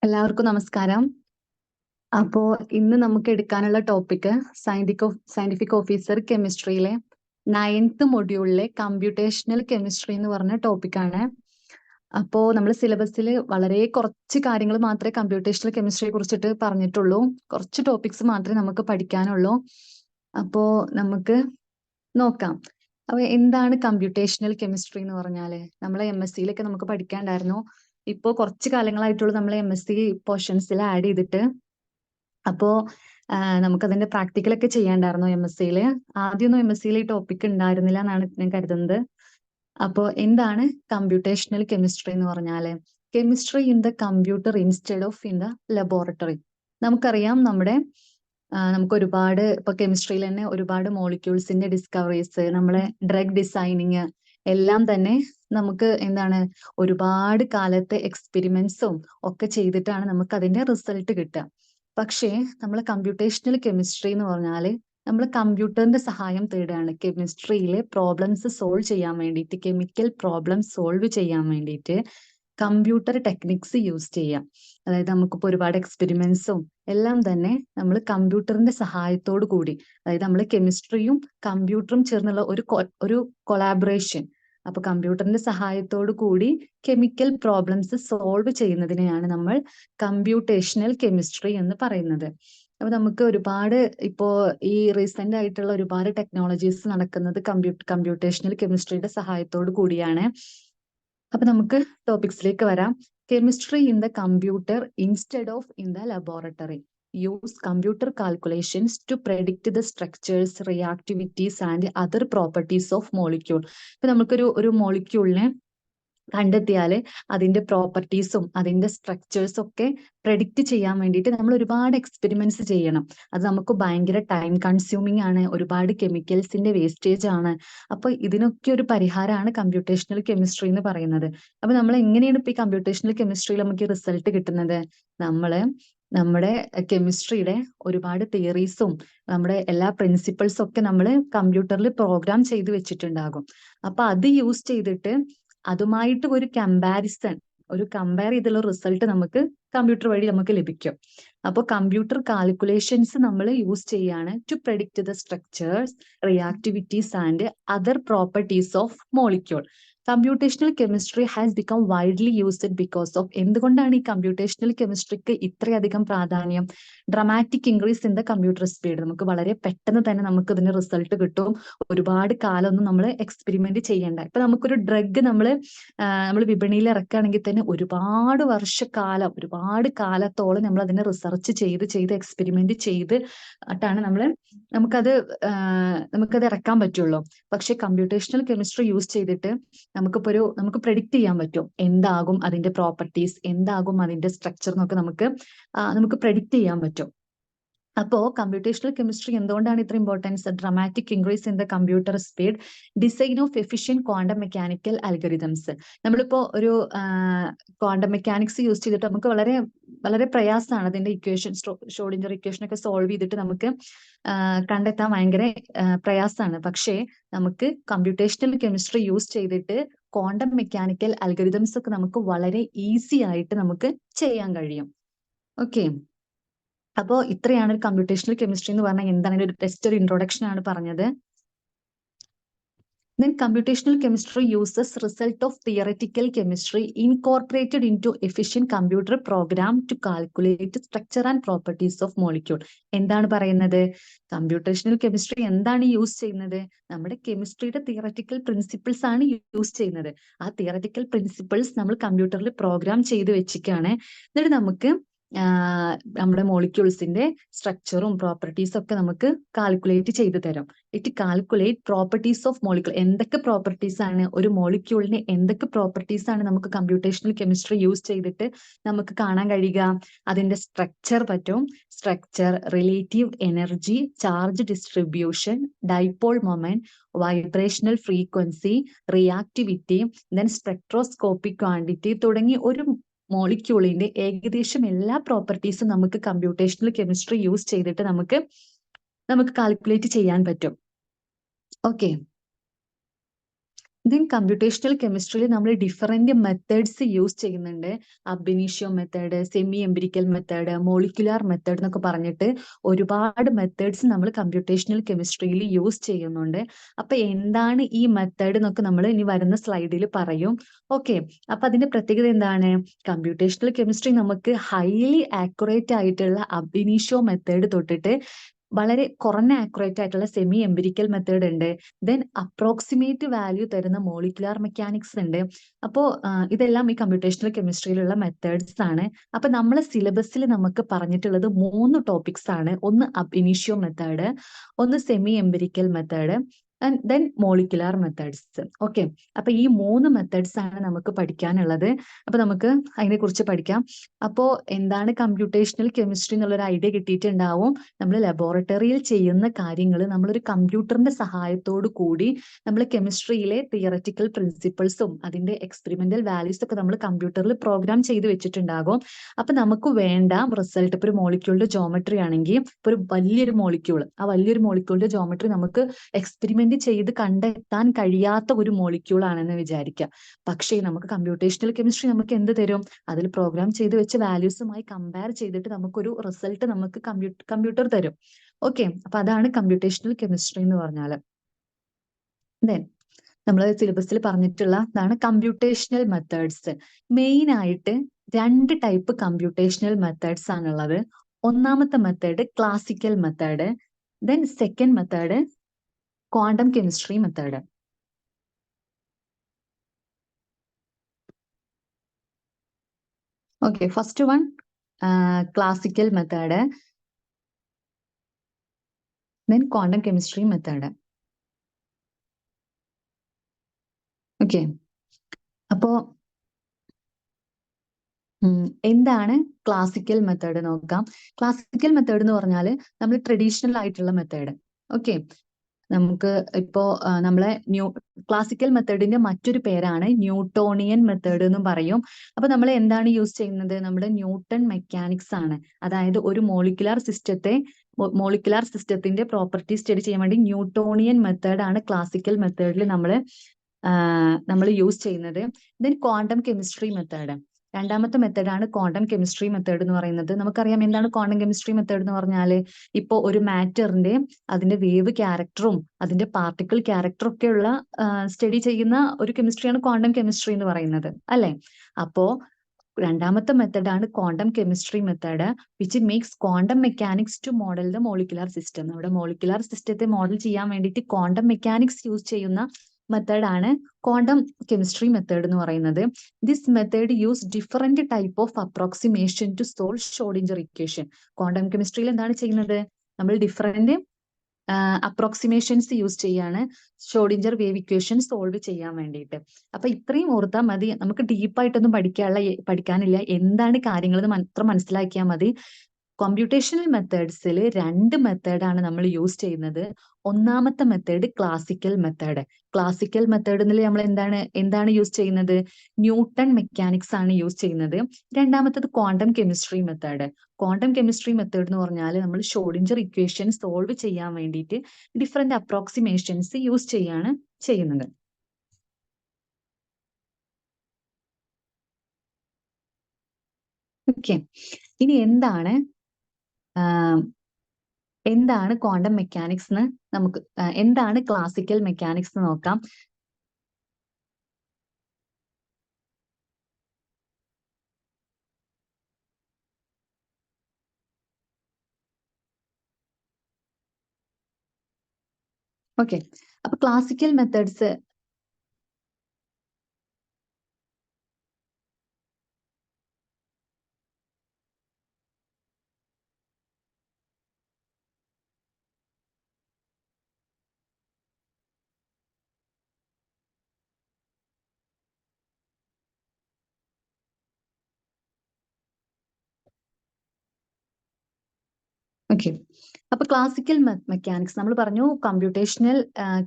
എല്ലാവർക്കും നമസ്കാരം. അപ്പോ ഇന്ന് നമുക്ക് എടുക്കാനുള്ള ടോപ്പിക് സയന്റിഫിക് ഓഫീസർ കെമിസ്ട്രിയിലെ 9th മൊഡ്യൂളിലെ കമ്പ്യൂട്ടേഷണൽ കെമിസ്ട്രി എന്ന് പറഞ്ഞ ടോപ്പിക്കാണ്. അപ്പോ നമ്മൾ സിലബസിൽ വളരെ കുറച്ച് കാര്യങ്ങൾ മാത്രമേ കമ്പ്യൂട്ടേഷണൽ കെമിസ്ട്രിയെ കുറിച്ചിട്ട് പറഞ്ഞിട്ടുള്ളൂ. കുറച്ച് ടോപ്പിക്സ് മാത്രമേ നമുക്ക് പഠിക്കാനുള്ളൂ. അപ്പോ നമുക്ക് നോക്കാം. അപ്പൊ എന്താണ് കമ്പ്യൂട്ടേഷണൽ കെമിസ്ട്രി എന്ന് പറഞ്ഞാല്? നമ്മളെ MSc-യിലൊക്കെ നമുക്ക് പഠിക്കാനുണ്ടായിരുന്നു. ഇപ്പോ കുറച്ച് കാലങ്ങളായിട്ടുള്ള നമ്മളെ MSc പോർഷൻസിൽ ആഡ് ചെയ്തിട്ട്. അപ്പോ നമുക്കതിന്റെ പ്രാക്ടിക്കലൊക്കെ ചെയ്യാണ്ടായിരുന്നു MSc-യില്. ആദ്യമൊന്നും MSc-യിൽ ഈ ടോപ്പിക് ഉണ്ടായിരുന്നില്ല എന്നാണ് ഞാൻ കരുതുന്നത്. അപ്പോ എന്താണ് കമ്പ്യൂട്ടേഷണൽ കെമിസ്ട്രി എന്ന് പറഞ്ഞാല്? Chemistry in the computer instead of in the laboratory. നമുക്കറിയാം നമുക്ക് ഒരുപാട് ഇപ്പൊ കെമിസ്ട്രിയിൽ തന്നെ ഒരുപാട് മോളിക്യൂൾസിന്റെ ഡിസ്കവറീസ്, നമ്മളെ ഡ്രഗ് ഡിസൈനിങ് എല്ലാം തന്നെ നമുക്ക് ഒരുപാട് കാലത്തെ എക്സ്പെരിമെന്റ്സും ഒക്കെ ചെയ്തിട്ടാണ് നമുക്ക് അതിന്റെ റിസൾട്ട് കിട്ടുക. പക്ഷേ നമ്മൾ കമ്പ്യൂട്ടേഷണൽ കെമിസ്ട്രി എന്ന് പറഞ്ഞാല് നമ്മൾ കമ്പ്യൂട്ടറിന്റെ സഹായം തേടുകയാണ് കെമിസ്ട്രിയിലെ പ്രോബ്ലംസ് സോൾവ് ചെയ്യാൻ വേണ്ടിയിട്ട്, കെമിക്കൽ പ്രോബ്ലം സോൾവ് ചെയ്യാൻ വേണ്ടിയിട്ട് കമ്പ്യൂട്ടർ ടെക്നിക്സ് യൂസ് ചെയ്യാം. അതായത് നമുക്കിപ്പോൾ ഒരുപാട് എക്സ്പെരിമെന്റ്സും എല്ലാം തന്നെ നമ്മൾ കമ്പ്യൂട്ടറിന്റെ സഹായത്തോടു കൂടി, അതായത് നമ്മൾ കെമിസ്ട്രിയും കമ്പ്യൂട്ടറും ചേർന്നുള്ള ഒരു കൊളാബറേഷൻ. അപ്പൊ കമ്പ്യൂട്ടറിന്റെ സഹായത്തോടു കൂടി കെമിക്കൽ പ്രോബ്ലംസ് സോൾവ് ചെയ്യുന്നതിനെയാണ് നമ്മൾ കമ്പ്യൂട്ടേഷണൽ കെമിസ്ട്രി എന്ന് പറയുന്നത്. അപ്പൊ നമുക്ക് ഒരുപാട് ഇപ്പോ ഈ റീസെന്റ് ആയിട്ടുള്ള ഒരുപാട് ടെക്നോളജീസ് നടക്കുന്നത് കമ്പ്യൂട്ടേഷണൽ കെമിസ്ട്രിയുടെ സഹായത്തോടു കൂടിയാണ്. അപ്പൊ നമുക്ക് ടോപ്പിക്സിലേക്ക് വരാം. Chemistry in the computer instead of in the laboratory. Use computer calculations to predict the structures, reactivities and other properties of molecule. ഇപ്പൊ നമുക്കൊരു മോളിക്യൂളിനെ കണ്ടെത്തിയാൽ അതിന്റെ പ്രോപ്പർട്ടീസും അതിന്റെ സ്ട്രക്ചേഴ്സും ഒക്കെ പ്രെഡിക്റ്റ് ചെയ്യാൻ വേണ്ടിയിട്ട് നമ്മൾ ഒരുപാട് എക്സ്പെരിമെന്റ്സ് ചെയ്യണം. അത് നമുക്ക് ഭയങ്കര ടൈം കൺസ്യൂമിംഗ് ആണ്, ഒരുപാട് കെമിക്കൽസിന്റെ വേസ്റ്റേജ് ആണ്. അപ്പൊ ഇതിനൊക്കെ ഒരു പരിഹാരമാണ് കമ്പ്യൂട്ടേഷണൽ കെമിസ്ട്രി എന്ന് പറയുന്നത്. അപ്പൊ നമ്മൾ എങ്ങനെയാണ് ഇപ്പൊ ഈ കമ്പ്യൂട്ടേഷണൽ കെമിസ്ട്രിയിൽ നമുക്ക് റിസൾട്ട് കിട്ടുന്നത്? നമ്മുടെ കെമിസ്ട്രിയുടെ ഒരുപാട് തിയറീസും നമ്മുടെ എല്ലാ പ്രിൻസിപ്പിൾസും ഒക്കെ നമ്മൾ കമ്പ്യൂട്ടറിൽ പ്രോഗ്രാം ചെയ്ത് വെച്ചിട്ടുണ്ടാകും. അപ്പൊ അത് യൂസ് ചെയ്തിട്ട് അതുമായിട്ട് ഒരു കമ്പയർ ചെയ്തുള്ള റിസൾട്ട് നമുക്ക് കമ്പ്യൂട്ടർ വഴി നമുക്ക് ലഭിക്കും. അപ്പോൾ കമ്പ്യൂട്ടർ കാൽക്കുലേഷൻസ് നമ്മൾ യൂസ് ചെയ്യാണ് to predict the structures, reactivities and other properties of molecule. Computational chemistry has become widely used because of. എന്തുകൊണ്ടാണ് ഈ കമ്പ്യൂട്ടേഷണൽ കെമിസ്ട്രിക്ക് ഇത്രയധികം പ്രാധാന്യം? Dramatic increase in the computer speed. നമുക്ക് വളരെ പെട്ടെന്ന് തന്നെ നമുക്ക് ഇതിന് റിസൾട്ട് കിട്ടും. ഒരുപാട് കാലമൊന്നും നമ്മൾ എക്സ്പെരിമെന്റ് ചെയ്യേണ്ട. ഇപ്പൊ നമുക്കൊരു ഡ്രഗ് നമ്മൾ വിപണിയിൽ ഇറക്കുകയാണെങ്കിൽ തന്നെ ഒരുപാട് കാലത്തോളം നമ്മൾ അതിനെ റിസർച്ച് ചെയ്ത് എക്സ്പെരിമെന്റ് ചെയ്തിട്ടാണ് നമുക്കത് ഇറക്കാൻ പറ്റുള്ളൂ. പക്ഷെ കമ്പ്യൂട്ടേഷണൽ കെമിസ്ട്രി യൂസ് ചെയ്തിട്ട് നമുക്ക് പ്രെഡിക്റ്റ് ചെയ്യാൻ പറ്റും എന്താകും അതിന്റെ പ്രോപ്പർട്ടീസ്, എന്താകും അതിന്റെ സ്ട്രക്ചർ എന്നൊക്കെ നമുക്ക് പ്രെഡിക്റ്റ് ചെയ്യാൻ പറ്റും. അപ്പോ കമ്പ്യൂട്ടേഷണൽ കെമിസ്ട്രി എന്തുകൊണ്ടാണ് ഇത്ര importance? Dramatic increase in the computer speed, design of efficient quantum mechanical algorithms. നമ്മളിപ്പോ ഒരു ക്വാണ്ടം മെക്കാനിക്സ് യൂസ് ചെയ്തിട്ട് നമുക്ക് വളരെ വളരെ പ്രയാസമാണ് അതിന്റെ ഇക്വേഷൻ, ഷ്രോഡിഞ്ചർ ഇക്വേഷൻ ഒക്കെ സോൾവ് ചെയ്തിട്ട് നമുക്ക് കണ്ടെത്താൻ ഭയങ്കര പ്രയാസമാണ്. പക്ഷേ നമുക്ക് കമ്പ്യൂട്ടേഷണൽ കെമിസ്ട്രി യൂസ് ചെയ്തിട്ട് ക്വാണ്ടം മെക്കാനിക്കൽ അൽഗോരിതംസ് ഒക്കെ നമുക്ക് വളരെ ഈസി ആയിട്ട് നമുക്ക് ചെയ്യാൻ കഴിയും. ഓക്കെ, അപ്പോ ഇത്രയാണ് ഒരു കമ്പ്യൂട്ടേഷണൽ കെമിസ്ട്രി എന്ന് പറഞ്ഞാൽ എന്താണ്. ജസ്റ്റ് ഒരു ഇൻട്രൊഡക്ഷൻ ആണ് പറഞ്ഞത്. Then computational chemistry uses result of theoretical chemistry incorporated into efficient computer program to calculate structure and properties of molecule. എന്താണ് പറയുന്നത്? കമ്പ്യൂട്ടേഷണൽ കെമിസ്ട്രി എന്താണ് യൂസ് ചെയ്യുന്നത്? നമ്മുടെ കെമിസ്ട്രിയുടെ തിയററ്റിക്കൽ പ്രിൻസിപ്പിൾസ് ആണ് യൂസ് ചെയ്യുന്നത്. ആ തിയററ്റിക്കൽ പ്രിൻസിപ്പിൾസ് നമ്മൾ കമ്പ്യൂട്ടറിൽ പ്രോഗ്രാം ചെയ്ത് വെച്ചിട്ടാണ്. എന്നിട്ട് നമുക്ക് നമ്മുടെ മോളിക്യൂൾസിന്റെ സ്ട്രക്ചറും പ്രോപ്പർട്ടീസും ഒക്കെ നമുക്ക് കാൽക്കുലേറ്റ് ചെയ്ത് തരും. It calculate properties of molecule. എന്തൊക്കെ പ്രോപ്പർട്ടീസ് ആണ് ഒരു മോളിക്യൂളിന്, എന്തൊക്കെ പ്രോപ്പർട്ടീസ് ആണ് നമുക്ക് കമ്പ്യൂട്ടേഷണൽ കെമിസ്ട്രി യൂസ് ചെയ്തിട്ട് നമുക്ക് കാണാൻ കഴിയുക? അതിന്റെ സ്ട്രക്ചർ പറ്റും. Structure, relative energy, charge distribution, dipole moment, vibrational frequency, reactivity, then spectroscopic quantity തുടങ്ങി ഒരു മോളിക്യൂളിന്റെ ഏകദേശം എല്ലാ പ്രോപ്പർട്ടീസും നമുക്ക് കമ്പ്യൂട്ടേഷണൽ കെമിസ്ട്രി യൂസ് ചെയ്തിട്ട് നമുക്ക് കാൽക്കുലേറ്റ് ചെയ്യാൻ പറ്റും. ഓക്കെ, ദെൻ കമ്പ്യൂട്ടേഷണൽ കെമിസ്ട്രിയിൽ നമ്മൾ ഡിഫറെന്റ് മെത്തേഡ്സ് യൂസ് ചെയ്യുന്നുണ്ട്. Ab initio method, semi empirical method, molecular method എന്നൊക്കെ പറഞ്ഞിട്ട് ഒരുപാട് മെത്തേഡ്സ് നമ്മൾ കമ്പ്യൂട്ടേഷണൽ കെമിസ്ട്രിയിൽ യൂസ് ചെയ്യുന്നുണ്ട്. അപ്പൊ എന്താണ് ഈ മെത്തേഡ് എന്നൊക്കെ നമ്മൾ ഇനി വരുന്ന സ്ലൈഡിൽ പറയും. ഓക്കെ, അപ്പൊ അതിന്റെ പ്രത്യേകത എന്താണ്? കമ്പ്യൂട്ടേഷണൽ കെമിസ്ട്രി നമുക്ക് ഹൈലി ആക്യുറേറ്റ് ആയിട്ടുള്ള അബ് ഇനീഷ്യോ മെത്തേഡ് തൊട്ടിട്ട് വളരെ കുറഞ്ഞ ആക്യുറേറ്റ് ആയിട്ടുള്ള സെമി എംപിരിക്കൽ മെത്തേഡ് ഉണ്ട്. ദെൻ അപ്രോക്സിമേറ്റ് വാല്യൂ തരുന്ന മോളിക്കുലാർ മെക്കാനിക്സ് ഉണ്ട്. അപ്പോൾ ഇതെല്ലാം ഈ കമ്പ്യൂട്ടേഷണൽ കെമിസ്ട്രിയിലുള്ള മെത്തേഡ്സ് ആണ്. അപ്പൊ നമ്മളെ സിലബസിൽ നമുക്ക് പറഞ്ഞിട്ടുള്ളത് 3 ടോപ്പിക്സ് ആണ്. ഒന്ന് അബ് ഇനീഷ്യോ മെത്തേഡ്, ഒന്ന് semi empirical method, then molecular methods. Okay, അപ്പൊ ഈ 3 മെത്തേഡ്സ് ആണ് നമുക്ക് പഠിക്കാനുള്ളത്. അപ്പൊ നമുക്ക് അതിനെ കുറിച്ച് പഠിക്കാം. അപ്പോ എന്താണ് കമ്പ്യൂട്ടേഷണൽ കെമിസ്ട്രി എന്നുള്ളൊരു ഐഡിയ കിട്ടിയിട്ടുണ്ടാവും. നമ്മൾ ലബോറട്ടറിയിൽ ചെയ്യുന്ന കാര്യങ്ങൾ നമ്മളൊരു കമ്പ്യൂട്ടറിന്റെ സഹായത്തോടു കൂടി നമ്മൾ കെമിസ്ട്രിയിലെ തിയററ്റിക്കൽ പ്രിൻസിപ്പിൾസും അതിന്റെ എക്സ്പെരിമെന്റൽ വാല്യൂസ് ഒക്കെ നമ്മൾ കമ്പ്യൂട്ടറിൽ പ്രോഗ്രാം ചെയ്ത് വെച്ചിട്ടുണ്ടാകും. അപ്പൊ നമുക്ക് വേണ്ട റിസൾട്ട് ഇപ്പൊ ഒരു മോളിക്യൂളിന്റെ ജോമെട്രി ആണെങ്കിൽ ഇപ്പൊ ഒരു വലിയൊരു മോളിക്യൂൾ, ആ വലിയൊരു മോളിക്യൂളിന്റെ ജോമെട്രി നമുക്ക് എക്സ്പെരിമെന്റ് ചെയ്ത് കണ്ടെത്താൻ കഴിയാത്ത ഒരു മോളിക്യൂൾ ആണെന്ന് വിചാരിക്കുക. പക്ഷേ നമുക്ക് കമ്പ്യൂട്ടേഷണൽ കെമിസ്ട്രി നമുക്ക് എന്ത് തരും? അതിൽ പ്രോഗ്രാം ചെയ്ത് വെച്ച വാല്യൂസുമായി കമ്പയർ ചെയ്തിട്ട് നമുക്കൊരു റിസൾട്ട് നമുക്ക് കമ്പ്യൂട്ടർ തരും. ഓക്കെ, അപ്പൊ അതാണ് കമ്പ്യൂട്ടേഷണൽ കെമിസ്ട്രി എന്ന് പറഞ്ഞാൽ. ദെൻ നമ്മൾ സിലബസിൽ പറഞ്ഞിട്ടുള്ള ഇതാണ് കമ്പ്യൂട്ടേഷണൽ മെത്തേഡ്സ്. മെയിൻ ആയിട്ട് 2 ടൈപ്പ് കമ്പ്യൂട്ടേഷണൽ മെത്തേഡ്സ് ആണുള്ളത്. ഒന്നാമത്തെ method classical method, then second method quantum chemistry method. Okay, first one classical method, then quantum chemistry method. Okay, അപ്പോ എന്താണ് ക്ലാസിക്കൽ മെത്തേഡ് നോക്കാം. ക്ലാസിക്കൽ മെത്തേഡ് എന്ന് പറഞ്ഞാൽ നമ്മൾ ട്രഡീഷണൽ ആയിട്ടുള്ള മെത്തേഡ്. ഓക്കെ, നമുക്ക് ഇപ്പോ നമ്മളെ ക്ലാസിക്കൽ മെത്തേഡിന്റെ മറ്റൊരു പേരാണ് ന്യൂട്ടോണിയൻ മെത്തേഡ് എന്നും പറയും. അപ്പൊ നമ്മൾ എന്താണ് യൂസ് ചെയ്യുന്നത്? നമ്മുടെ ന്യൂട്ടൺ മെക്കാനിക്സ് ആണ്. അതായത് ഒരു മോളിക്കുലാർ സിസ്റ്റത്തിന്റെ പ്രോപ്പർട്ടി സ്റ്റഡി ചെയ്യാൻ വേണ്ടി ന്യൂട്ടോണിയൻ മെത്തേഡ് ആണ് ക്ലാസിക്കൽ മെത്തേഡിൽ നമ്മൾ യൂസ് ചെയ്യുന്നത്. ദെൻ ക്വാണ്ടം കെമിസ്ട്രി മെത്തേഡ്, രണ്ടാമത്തെ മെത്തേഡാണ് ക്വാണ്ടം കെമിസ്ട്രി മെത്തേഡ് എന്ന് പറയുന്നത്. നമുക്കറിയാം എന്താണ് ക്വാണ്ടം കെമിസ്ട്രി മെത്തേഡ് എന്ന് പറഞ്ഞാൽ, ഇപ്പോ ഒരു മാറ്ററിന്റെ അതിന്റെ വേവ് ക്യാരക്ടറും അതിന്റെ പാർട്ടിക്കിൾ ക്യാരക്ടറും ഒക്കെയുള്ള സ്റ്റഡി ചെയ്യുന്ന ഒരു കെമിസ്ട്രിയാണ് ക്വാണ്ടം കെമിസ്ട്രി എന്ന് പറയുന്നത്, അല്ലെ? അപ്പോ രണ്ടാമത്തെ മെത്തേഡാണ് quantum chemistry method, which makes quantum mechanics two model the molecular system. നമ്മുടെ മോളിക്കുലാർ സിസ്റ്റത്തെ മോഡൽ ചെയ്യാൻ വേണ്ടിയിട്ട് ക്വാണ്ടം മെക്കാനിക്സ് യൂസ് ചെയ്യുന്ന മെത്തേഡാണ് ക്വാണ്ടം കെമിസ്ട്രി മെത്തേഡ് എന്ന് പറയുന്നത്. This method use different type of approximation to solve Schrodinger equation. Quantum കെമിസ്ട്രിയിൽ എന്താണ് ചെയ്യുന്നത്? നമ്മൾ ഡിഫറെന്റ് അപ്രോക്സിമേഷൻസ് യൂസ് ചെയ്യാണ് ഷ്രോഡിഞ്ചർ വേവ് ഇക്വേഷൻ സോൾവ് ചെയ്യാൻ വേണ്ടിയിട്ട്. അപ്പൊ ഇത്രയും ഓർത്താൽ മതി. നമുക്ക് ഡീപ്പായിട്ടൊന്നും പഠിക്കാനില്ല. എന്താണ് കാര്യങ്ങൾ എന്ന് മാത്രം മനസ്സിലാക്കിയാൽ മതി. കമ്പ്യൂട്ടേഷണൽ മെത്തേഡ്സിൽ 2 മെത്തേഡാണ് നമ്മൾ യൂസ് ചെയ്യുന്നത്. ഒന്നാമത്തെ മെത്തേഡ് ക്ലാസിക്കൽ മെത്തേഡ്. ക്ലാസിക്കൽ മെത്തേഡിൽ നമ്മൾ എന്താണ് യൂസ് ചെയ്യുന്നത്? ന്യൂട്ടൺ മെക്കാനിക്സ് ആണ് യൂസ് ചെയ്യുന്നത്. രണ്ടാമത്തത് quantum chemistry method. Quantum chemistry method എന്ന് പറഞ്ഞാൽ നമ്മൾ ഷ്രോഡിഞ്ചർ ഇക്വേഷൻ സോൾവ് ചെയ്യാൻ വേണ്ടിയിട്ട് ഡിഫറെന്റ് അപ്രോക്സിമേഷൻസ് യൂസ് ചെയ്യാണ് ചെയ്യുന്നത്. ഓക്കെ, ഇനി എന്താണ് ക്വാണ്ടം മെക്കാനിക്സ് എന്ന് നമുക്ക് എന്താണ് ക്ലാസിക്കൽ മെക്കാനിക്സ് എന്ന് നോക്കാം. ഓക്കെ, അപ്പൊ ക്ലാസിക്കൽ മെത്തേഡ്സ് ഓക്കെ, അപ്പൊ ക്ലാസിക്കൽ മെക്കാനിക്സ് നമ്മൾ പറഞ്ഞു. കമ്പ്യൂട്ടേഷണൽ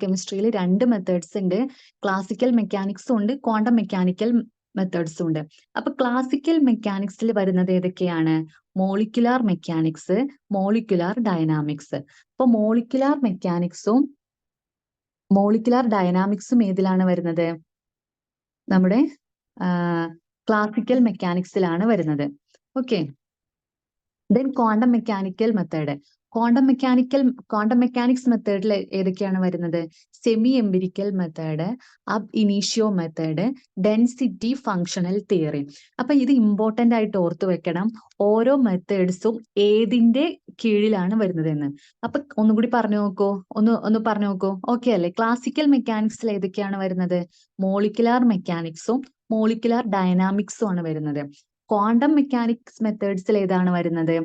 കെമിസ്ട്രിയിൽ 2 മെത്തേഡ്സ് ഉണ്ട്. ക്ലാസിക്കൽ മെക്കാനിക്സും ഉണ്ട്, ക്വാണ്ടം മെക്കാനിക്കൽ മെത്തേഡ്സും ഉണ്ട്. അപ്പൊ ക്ലാസിക്കൽ മെക്കാനിക്സിൽ വരുന്നത് ഏതൊക്കെയാണ്? Molecular mechanics, molecular dynamics. അപ്പൊ മോളിക്കുലാർ മെക്കാനിക്സും മോളിക്കുലാർ ഡൈനാമിക്സും ഏതിലാണ് വരുന്നത്? നമ്മുടെ ക്ലാസിക്കൽ മെക്കാനിക്സിലാണ് വരുന്നത്. Okay. Then quantum mechanical method. Quantum mechanics മെത്തേഡിൽ ഏതൊക്കെയാണ് വരുന്നത്? Semi empirical method, ab initio method, density functional theory. അപ്പൊ ഇത് ഇമ്പോർട്ടന്റ് ആയിട്ട് ഓർത്തു വെക്കണം. ഓരോ മെത്തേഡ്സും ഏതിന്റെ കീഴിലാണ് വരുന്നത് എന്ന്. അപ്പൊ ഒന്നുകൂടി പറഞ്ഞു നോക്കൂ, ഒന്ന് പറഞ്ഞു നോക്കൂ. ഓക്കെ അല്ലേ? ക്ലാസിക്കൽ മെക്കാനിക്സിൽ ഏതൊക്കെയാണ് വരുന്നത്? മോളിക്കുലാർ മെക്കാനിക്സും മോളിക്കുലാർ ഡൈനാമിക്സും ആണ് വരുന്നത്. ക്വാണ്ടം മെക്കാനിക്സ് മെത്തേഡ്സിൽ ഏതാണ് വരുന്നത്?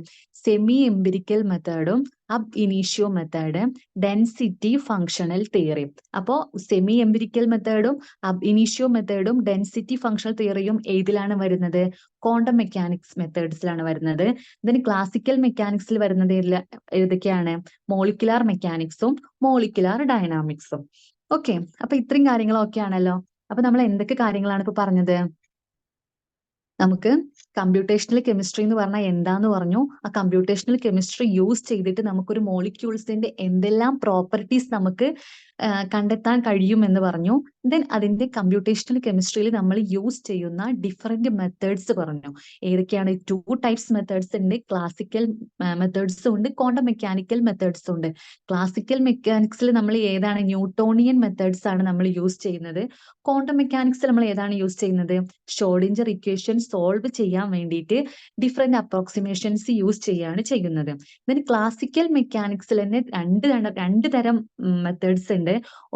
സെമി എംപിരിക്കൽ മെത്തേഡും അബ് initio method, density functional theory. അപ്പോ സെമി എംപിരിക്കൽ മെത്തേഡും അബ് ഇനീഷ്യോ മെത്തേഡും ഡെൻസിറ്റി ഫങ്ഷണൽ തിയറിയും ഏതിലാണ് വരുന്നത്? ക്വാണ്ടം മെക്കാനിക്സ് മെത്തേഡ്സിലാണ് വരുന്നത്. ഇതിന് ക്ലാസിക്കൽ മെക്കാനിക്സിൽ വരുന്നത് ഏതൊക്കെയാണ്? മോളിക്കുലാർ മെക്കാനിക്സും മോളിക്കുലാർ ഡൈനാമിക്സും. ഓക്കെ. അപ്പൊ ഇത്രയും കാര്യങ്ങളൊക്കെ ആണല്ലോ. അപ്പൊ നമ്മൾ എന്തൊക്കെ കാര്യങ്ങളാണ് ഇപ്പൊ പറഞ്ഞത്? നമുക്ക് കമ്പ്യൂട്ടേഷണൽ കെമിസ്ട്രി എന്ന് പറഞ്ഞാൽ എന്താന്ന് പറഞ്ഞു. ആ കമ്പ്യൂട്ടേഷണൽ കെമിസ്ട്രി യൂസ് ചെയ്തിട്ട് നമുക്കൊരു മോളിക്യൂൾസിന്റെ എന്തെല്ലാം പ്രോപ്പർട്ടീസ് നമുക്ക് കണ്ടെത്താൻ കഴിയുമെന്ന് പറഞ്ഞു. ദെൻ അതിന്റെ കമ്പ്യൂട്ടേഷണൽ കെമിസ്ട്രിയിൽ നമ്മൾ യൂസ് ചെയ്യുന്ന ഡിഫറെന്റ് മെത്തേഡ്സ് പറഞ്ഞു. ഏതൊക്കെയാണ്? 2 ടൈപ്സ് മെത്തേഡ്സ് ഉണ്ട്. ക്ലാസിക്കൽ മെത്തേഡ്സും ഉണ്ട്, ക്വാണ്ടം മെക്കാനിക്കൽ മെത്തേഡ്സും ഉണ്ട്. ക്ലാസിക്കൽ മെക്കാനിക്സിൽ നമ്മൾ ഏതാണ്? ന്യൂട്ടോണിയൻ മെത്തേഡ്സ് ആണ് നമ്മൾ യൂസ് ചെയ്യുന്നത്. ക്വാണ്ടം മെക്കാനിക്സിൽ നമ്മൾ ഏതാണ് യൂസ് ചെയ്യുന്നത്? ഷ്രോഡിഞ്ചർ ഇക്വേഷൻ സോൾവ് ചെയ്യാൻ വേണ്ടിയിട്ട് ഡിഫറെന്റ് അപ്രോക്സിമേഷൻസ് യൂസ് ചെയ്യാണ് ചെയ്യുന്നത്. ദെൻ ക്ലാസിക്കൽ മെക്കാനിക്സിൽ തന്നെ രണ്ട് തരം മെത്തേഡ്സ് ഉണ്ട്.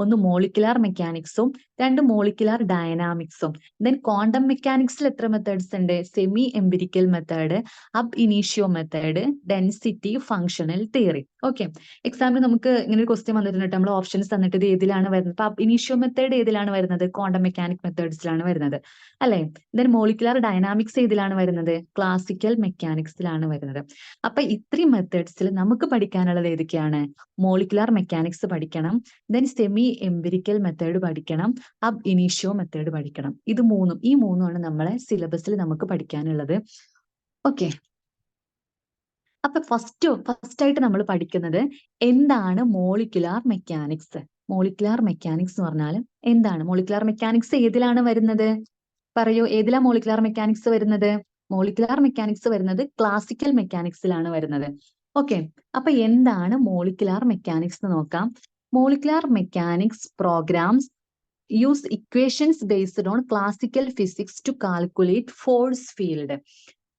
ഒന്ന് മോളിക്കുലാർ മെക്കാനിക്സും രണ്ട് മോളിക്കുലാർ ഡൈനാമിക്സും. ദെൻ ക്വാണ്ടം മെക്കാനിക്സിൽ എത്ര മെത്തേഡ്സ് ഉണ്ട്? Semi empirical method, ab initio method, density functional theory. Okay. എക്സാമിന് നമുക്ക് ഇങ്ങനെ ഒരു ക്വസ്റ്റ്യൻ വന്നിട്ടുണ്ട്. നമ്മൾ ഓപ്ഷൻസ് തന്നിട്ട് ഇത് ഏതിലാണ് വരുന്നത്? അപ്പൊ അബ് ഇനീഷ്യോ മെത്തേഡ് ഏതിലാണ് വരുന്നത്? ക്വാണ്ടം മെക്കാനിക് മെത്തേഡ്സിലാണ് വരുന്നത് അല്ലെ? ദെൻ മോളിക്കുലാർ ഡൈനാമിക്സ് ഏതിലാണ് വരുന്നത്? ക്ലാസിക്കൽ മെക്കാനിക്സിലാണ് വരുന്നത്. അപ്പൊ ഇത്രയും മെത്തേഡ്സിൽ നമുക്ക് പഠിക്കാനുള്ളത് ഏതൊക്കെയാണ്? മോളിക്കുലാർ മെക്കാനിക്സ് പഠിക്കണം, ദെൻ സെമി എംപിരിക്കൽ മെത്തേഡ് പഠിക്കണം, അബ് ഇനീഷ്യോ മെത്തേഡ് പഠിക്കണം. ഈ മൂന്നുമാണ് നമ്മളെ സിലബസിൽ നമുക്ക് പഠിക്കാനുള്ളത്. ഓക്കെ. അപ്പൊ ഫസ്റ്റ് ആയിട്ട് നമ്മൾ പഠിക്കുന്നത് എന്താണ് മോളിക്കുലാർ മെക്കാനിക്സ്. മോളിക്കുലാർ മെക്കാനിക്സ് എന്ന് പറഞ്ഞാൽ എന്താണ്? മോളിക്കുലാർ മെക്കാനിക്സ് ഏതിലാണ് വരുന്നത്? പറയൂ, ഏതിലാ മോളിക്കുലാർ മെക്കാനിക്സ് വരുന്നത്? മോളിക്കുലാർ മെക്കാനിക്സ് വരുന്നത് ക്ലാസിക്കൽ മെക്കാനിക്സിലാണ് വരുന്നത്. ഓക്കെ. അപ്പൊ എന്താണ് മോളിക്കുലാർ മെക്കാനിക്സ് എന്ന് നോക്കാം. Molecular mechanics programs use equations based on classical physics to calculate force field.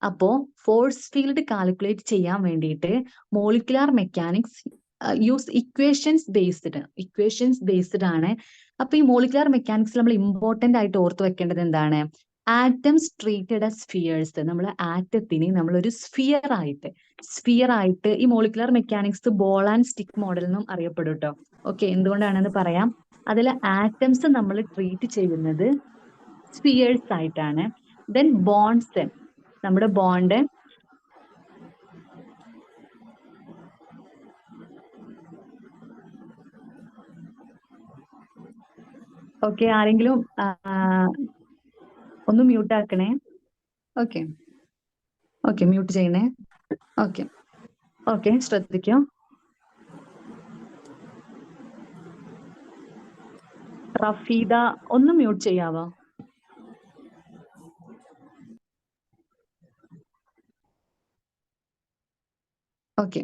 അപ്പോ ഫോഴ്സ് ഫീൽഡ് കാൽക്കുലേറ്റ് ചെയ്യാൻ വേണ്ടിയിട്ട് molecular mechanics use equations based ആണ്. അപ്പൊ ഈ മോളിക്കുലാർ മെക്കാനിക്സ് നമ്മൾ ഇമ്പോർട്ടന്റ് ആയിട്ട് ഓർത്ത് വെക്കേണ്ടത് എന്താണ്? Atoms treated as spheres. നമ്മൾ ആറ്റത്തിനെ നമ്മളൊരു സ്ഫിയർ ആയിട്ട് ഈ molecular mechanics ball and stick model എന്നും അറിയപ്പെടും കേട്ടോ. ഓക്കെ. എന്തുകൊണ്ടാണെന്ന് പറയാം. അതിൽ ആറ്റംസ് നമ്മൾ ട്രീറ്റ് ചെയ്യുന്നത് സ്ഫിയേഴ്സ് ആയിട്ടാണ്. ദെൻ ബോണ്ട്സ്, നമ്മുടെ ബോണ്ട് ഓക്കെ. ആരെങ്കിലും ഒന്ന് മ്യൂട്ട് ആക്കണേ. ഓക്കെ. മ്യൂട്ട് ചെയ്യണേ. ഓക്കെ. ശ്രദ്ധിക്കൂ. റഫീദ ഒന്ന് മ്യൂട്ട് ചെയ്യാവോ? ഓക്കെ.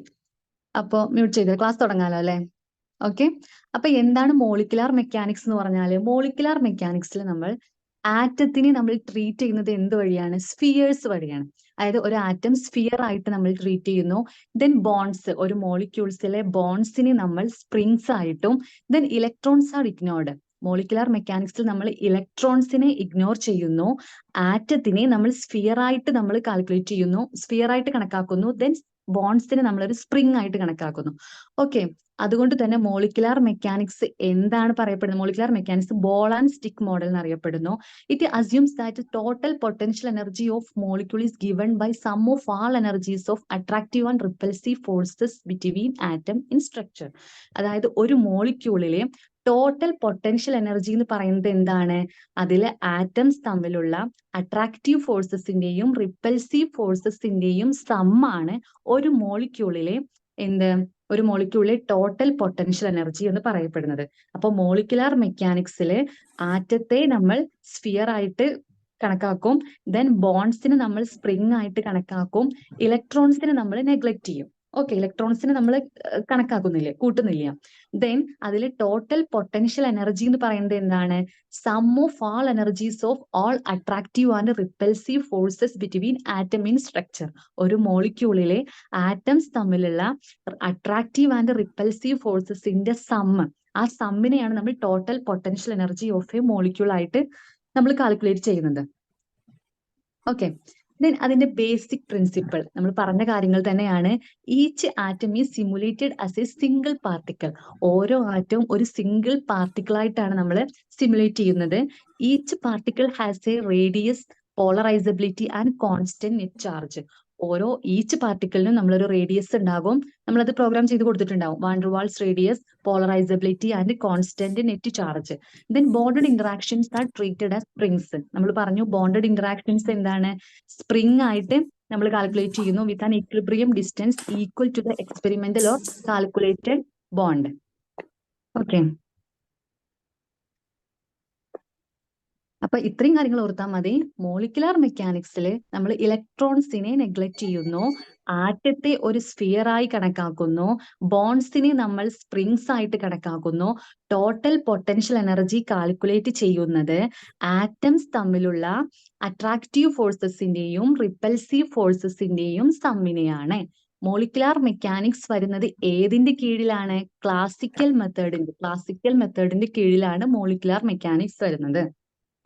അപ്പോ മ്യൂട്ട് ചെയ്ത് ക്ലാസ് തുടങ്ങാലോ അല്ലെ? ഓക്കെ. അപ്പൊ എന്താണ് മോളിക്കുലാർ മെക്കാനിക്സ് എന്ന് പറഞ്ഞാല്? മോളിക്കുലാർ മെക്കാനിക്സിൽ നമ്മൾ ആറ്റത്തിനെ നമ്മൾ ട്രീറ്റ് ചെയ്യുന്നത് എന്ത് വഴിയാണ്? സ്ഫിയേഴ്സ് വഴിയാണ്. അതായത് ഒരു ആറ്റം സ്ഫിയർ ആയിട്ട് നമ്മൾ ട്രീറ്റ് ചെയ്യുന്നു. ദെൻ ബോണ്ട്സ്, ഒരു മോളിക്യൂൾസിലെ ബോണ്ട്സിനെ നമ്മൾ സ്പ്രിങ്സ് ആയിട്ടും, then electrons are ignored. Molecular മെക്കാനിക്സിൽ നമ്മൾ ഇലക്ട്രോൺസിനെ ഇഗ്നോർ ചെയ്യുന്നു. ആറ്റത്തിനെ നമ്മൾ സ്ഫിയർ ആയിട്ട് നമ്മൾ കാൽക്കുലേറ്റ് ചെയ്യുന്നു, സ്ഫിയർ ആയിട്ട് കണക്കാക്കുന്നു. ദെൻ ബോണ്ട്സിനെ നമ്മളൊരു സ്പ്രിങ് ആയിട്ട് കണക്കാക്കുന്നു. ഓക്കെ. അതുകൊണ്ട് തന്നെ മോളിക്കുലാർ മെക്കാനിക്സ് എന്താണ് പറയപ്പെടുന്നത്? Molecular mechanics ball and stick model എന്നറിയപ്പെടുന്നു. It assumes that total potential energy of molecule is given by sum of all energies of attractive and repulsive forces between atom in structure. അതായത് ഒരു മോളിക്യൂളിലെ total potential energy എന്ന് പറയുന്നത് എന്താണ്? അതിലെ atoms തമ്മിലുള്ള attractive ഫോഴ്സസിന്റെയും റിപ്പൽസീവ് ഫോഴ്സസിന്റെയും സമ്മാണ് ഒരു മോളിക്യൂളിലെ ഒരു മോളിക്യൂളിലെ ടോട്ടൽ പൊട്ടൻഷ്യൽ എനർജി എന്ന് പറയപ്പെടുന്നത്. അപ്പൊ മോളിക്കുലാർ മെക്കാനിക്സില് ആറ്റത്തെ നമ്മൾ സ്ഫിയർ ആയിട്ട് കണക്കാക്കും, ദെൻ ബോൺസിന് നമ്മൾ സ്പ്രിംഗ് ആയിട്ട് കണക്കാക്കും, ഇലക്ട്രോൺസിന് നമ്മൾ നെഗ്ലക്ട് ചെയ്യും. ഓക്കെ, ഇലക്ട്രോൺസിന് നമ്മൾ കണക്കാക്കുന്നില്ല, കൂട്ടുന്നില്ല. ദെൻ അതിൽ ടോട്ടൽ പൊട്ടൻഷ്യൽ എനർജി എന്ന് പറയുന്നത് എന്താണ്? Sum of all energies of all attractive and repulsive forces between atom in structure. ഒരു മോളിക്യൂളിലെ ആറ്റംസ് തമ്മിലുള്ള അട്രാക്റ്റീവ് ആൻഡ് റിപ്പൽസീവ് ഫോഴ്സസിന്റെ സമ്മ്, ആ സമ്മിനെയാണ് നമ്മൾ total potential energy of a molecule ആയിട്ട് നമ്മൾ കാൽക്കുലേറ്റ് ചെയ്യുന്നത്. ഓക്കെ, ദെൻ അതിന്റെ ബേസിക് പ്രിൻസിപ്പിൾ നമ്മൾ പറഞ്ഞ കാര്യങ്ങൾ തന്നെയാണ്. Each atom is simulated as a single particle. ഓരോ ആറ്റവും ഒരു സിംഗിൾ പാർട്ടിക്കിൾ ആയിട്ടാണ് നമ്മൾ സിമുലേറ്റ് ചെയ്യുന്നത്. Each particle has a radius, polarizability and constant net charge. ഓരോ ഈച്ച് പാർട്ടിക്കിളിനും നമ്മളൊരു റേഡിയസ് ഉണ്ടാകും, നമ്മളത് പ്രോഗ്രാം ചെയ്ത് കൊടുത്തിട്ടുണ്ടാവും. Van der Waals radius, polarizability and constant net charge. Then bonded interactions are treated as springs. നമ്മൾ പറഞ്ഞു ബോണ്ടഡ് ഇന്ററാക്ഷൻസ് എന്താണ്? സ്പ്രിംഗ് ആയിട്ട് നമ്മൾ കാൽക്കുലേറ്റ് ചെയ്യുന്നു with an equilibrium distance equal to the experimental or calculated bond. Okay, അപ്പൊ ഇത്രയും കാര്യങ്ങൾ ഓർത്താൽ മതി. മോളിക്കുലാർ മെക്കാനിക്സിൽ നമ്മൾ ഇലക്ട്രോൺസിനെ നെഗ്ലക്ട് ചെയ്യുന്നു, ആറ്റത്തെ ഒരു സ്ഫിയർ ആയി കണക്കാക്കുന്നു, ബോൺസിനെ നമ്മൾ സ്പ്രിങ്സ് ആയിട്ട് കണക്കാക്കുന്നു, ടോട്ടൽ പൊട്ടൻഷ്യൽ എനർജി കാൽക്കുലേറ്റ് ചെയ്യുന്നത് ആറ്റംസ് തമ്മിലുള്ള അട്രാക്റ്റീവ് ഫോഴ്സസിന്റെയും റിപ്പൽസീവ് ഫോഴ്സസിന്റെയും സമ്മിനെയാണ്. മോളിക്കുലാർ മെക്കാനിക്സ് വരുന്നത് ഏതിന്റെ കീഴിലാണ്? ക്ലാസിക്കൽ മെത്തേഡിന്റെ കീഴിലാണ് മോളിക്കുലാർ മെക്കാനിക്സ് വരുന്നത്.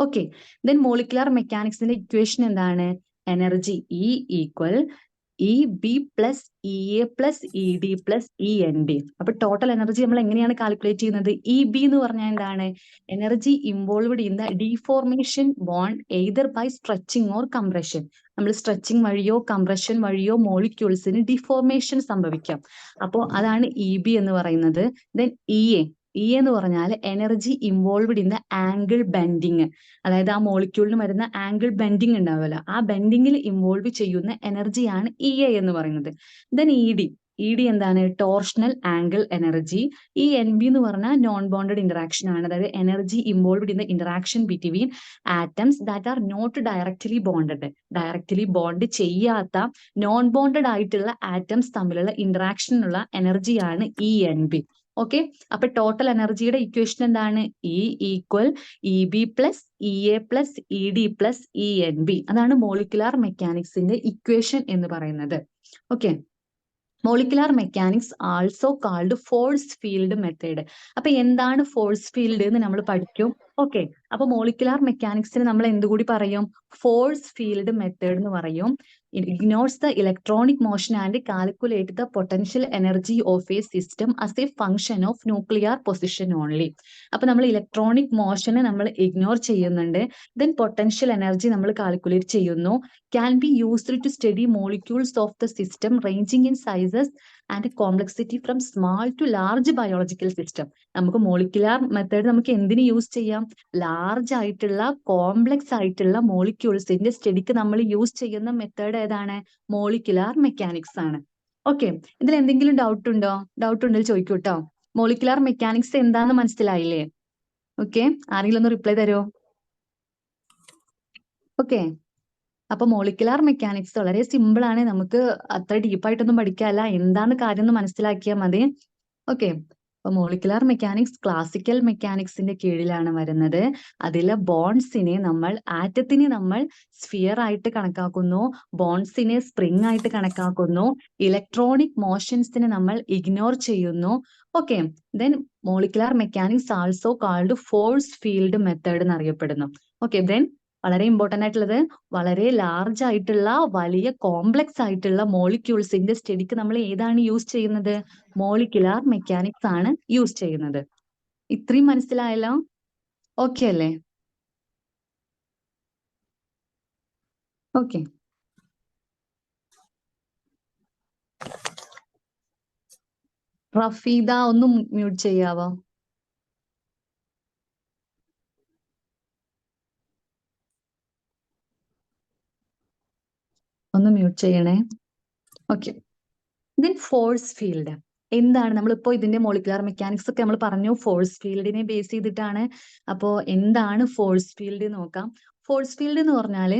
ഓക്കെ, ദെൻ മോളിക്കുലാർ മെക്കാനിക്സിന്റെ ഇക്വേഷൻ എന്താണ്? Energy E equal E B plus E A plus E D plus E N D. അപ്പൊ ടോട്ടൽ എനർജി നമ്മൾ എങ്ങനെയാണ് കാൽക്കുലേറ്റ് ചെയ്യുന്നത്? ഇ ബി എന്ന് പറഞ്ഞാൽ എന്താണ്? Energy involved in the deformation bond either by stretching or compression. നമ്മൾ stretching വഴിയോ compression വഴിയോ മോളിക്യൂൾസിന് ഡിഫോർമേഷൻ സംഭവിക്കാം. അപ്പോൾ അതാണ് ഇ ബി എന്ന് പറയുന്നത്. ദെൻ ഇ എന്ന് പറഞ്ഞാൽ energy involved in the angle bending. അതായത് ആ മോളിക്യൂളിന് വരുന്ന ആംഗിൾ ബെൻഡിങ് ഉണ്ടാവുമല്ലോ, ആ ബെൻഡിങ്ങിൽ ഇൻവോൾവ് ചെയ്യുന്ന എനർജിയാണ് ഇ എ എന്ന് പറയുന്നത്. ദെൻ ഇ ഡി എന്താണ്? Torsional angle energy. E N B എന്ന് പറഞ്ഞാൽ നോൺ ബോണ്ടഡ് ഇന്ററാക്ഷൻ ആണ്, അതായത് energy involved in the interaction between atoms that are not directly bonded. Directly bond ചെയ്യാത്ത നോൺ ബോണ്ടഡ് ആയിട്ടുള്ള ആറ്റംസ് തമ്മിലുള്ള ഇന്ററാക്ഷനുള്ള എനർജിയാണ് ഇ എൻ ബി. ഓക്കെ, അപ്പൊ ടോട്ടൽ എനർജിയുടെ ഇക്വേഷൻ എന്താണ്? E equal E B plus E A plus E D plus E N B. അതാണ് molecular മെക്കാനിക്സിന്റെ ഇക്വേഷൻ എന്ന് പറയുന്നത്. Okay, molecular mechanics also called force field method. അപ്പൊ എന്താണ് ഫോഴ്സ് ഫീൽഡ് എന്ന് നമ്മൾ പഠിക്കും. ഓക്കെ, അപ്പൊ മോളിക്കുലാർ മെക്കാനിക്സിന് നമ്മൾ എന്തുകൂടി പറയും? ഫോഴ്സ് ഫീൽഡ് മെത്തേഡ് എന്ന് പറയും. Ignores the electronic motion and calculate the potential energy of a system as A function of nuclear position only. അപ്പൊ നമ്മൾ ഇലക്ട്രോണിക് മോഷനെ നമ്മൾ ഇഗ്നോർ ചെയ്യുന്നുണ്ട്, ദെൻ പൊട്ടൻഷ്യൽ എനർജി നമ്മൾ കാൽക്കുലേറ്റ് ചെയ്യുന്നു. Can be used to study molecules of the system ranging in sizes and complexity from small to large biological system. നമുക്ക് molecular method നമുക്ക് എന്തിനു use ചെയ്യാം? ലാർജ് ആയിട്ടുള്ള കോംപ്ലക്സ് ആയിട്ടുള്ള മോളിക്യൂൾസിന്റെ സ്റ്റഡിക്ക് നമ്മൾ യൂസ് ചെയ്യുന്ന മെത്തേഡ് ഏതാണ്? മോളിക്കുലാർ മെക്കാനിക്സ് ആണ്. ഓക്കെ, ഇതിൽ എന്തെങ്കിലും ഡൗട്ട് ഉണ്ടോ? ഡൗട്ട് ഉണ്ടെങ്കിൽ ചോദിക്കൂ കേട്ടോ. മോളിക്കുലാർ മെക്കാനിക്സ് എന്താന്ന് മനസ്സിലായില്ലേ? ഓക്കെ, ആരെങ്കിലും ഒന്ന് റിപ്ലൈ തരുമോ? ഓക്കെ, അപ്പൊ മോളിക്കുലാർ മെക്കാനിക്സ് വളരെ സിമ്പിൾ ആണ്, നമുക്ക് അത്ര ഡീപ്പായിട്ടൊന്നും പഠിക്കാല്ല, എന്താണ് കാര്യം എന്ന് മനസ്സിലാക്കിയാൽ മതി. ഓക്കെ, അപ്പൊ മോളിക്കുലാർ മെക്കാനിക്സ് ക്ലാസിക്കൽ മെക്കാനിക്സിന്റെ കീഴിലാണ് വരുന്നത്. അതിലെ ബോൺസിനെ നമ്മൾ ആറ്റത്തിനെ നമ്മൾ സ്ഫിയർ ആയിട്ട് കണക്കാക്കുന്നു, ബോൺസിനെ സ്പ്രിംഗ് ആയിട്ട് കണക്കാക്കുന്നു, ഇലക്ട്രോണിക് മോഷൻസിനെ നമ്മൾ ഇഗ്നോർ ചെയ്യുന്നു. Okay, then molecular mechanics also called force field method എന്നറിയപ്പെടുന്നു. ഓക്കെ, ദെൻ വളരെ ഇമ്പോർട്ടന്റ് ആയിട്ടുള്ളത്, വളരെ ലാർജ് ആയിട്ടുള്ള വലിയ കോംപ്ലക്സ് ആയിട്ടുള്ള മോളിക്യൂൾസിന്റെ സ്റ്റഡിക്ക് നമ്മൾ ഏതാണ് യൂസ് ചെയ്യുന്നത്? മോളിക്കുലാർ മെക്കാനിക്സ് ആണ് യൂസ് ചെയ്യുന്നത്. ഇത്രയും മനസ്സിലായല്ലോ? ഓക്കെ അല്ലേ? ഓക്കെ, റഫീദ ഒന്ന് മ്യൂട്ട് ചെയ്യാവോ? ഒന്ന് മ്യൂട്ട് ചെയ്യണേ. Okay, then force field. എന്താണ് നമ്മളിപ്പോ ഇതിന്റെ മോളിക്കുലാർ മെക്കാനിക്സ് ഒക്കെ നമ്മൾ പറഞ്ഞു, ഫോഴ്സ് ഫീൽഡിനെ ബേസ് ചെയ്തിട്ടാണ്. അപ്പോ എന്താണ് ഫോഴ്സ് ഫീൽഡ് നോക്കാം. ഫോഴ്സ് ഫീൽഡ് എന്ന് പറഞ്ഞാല്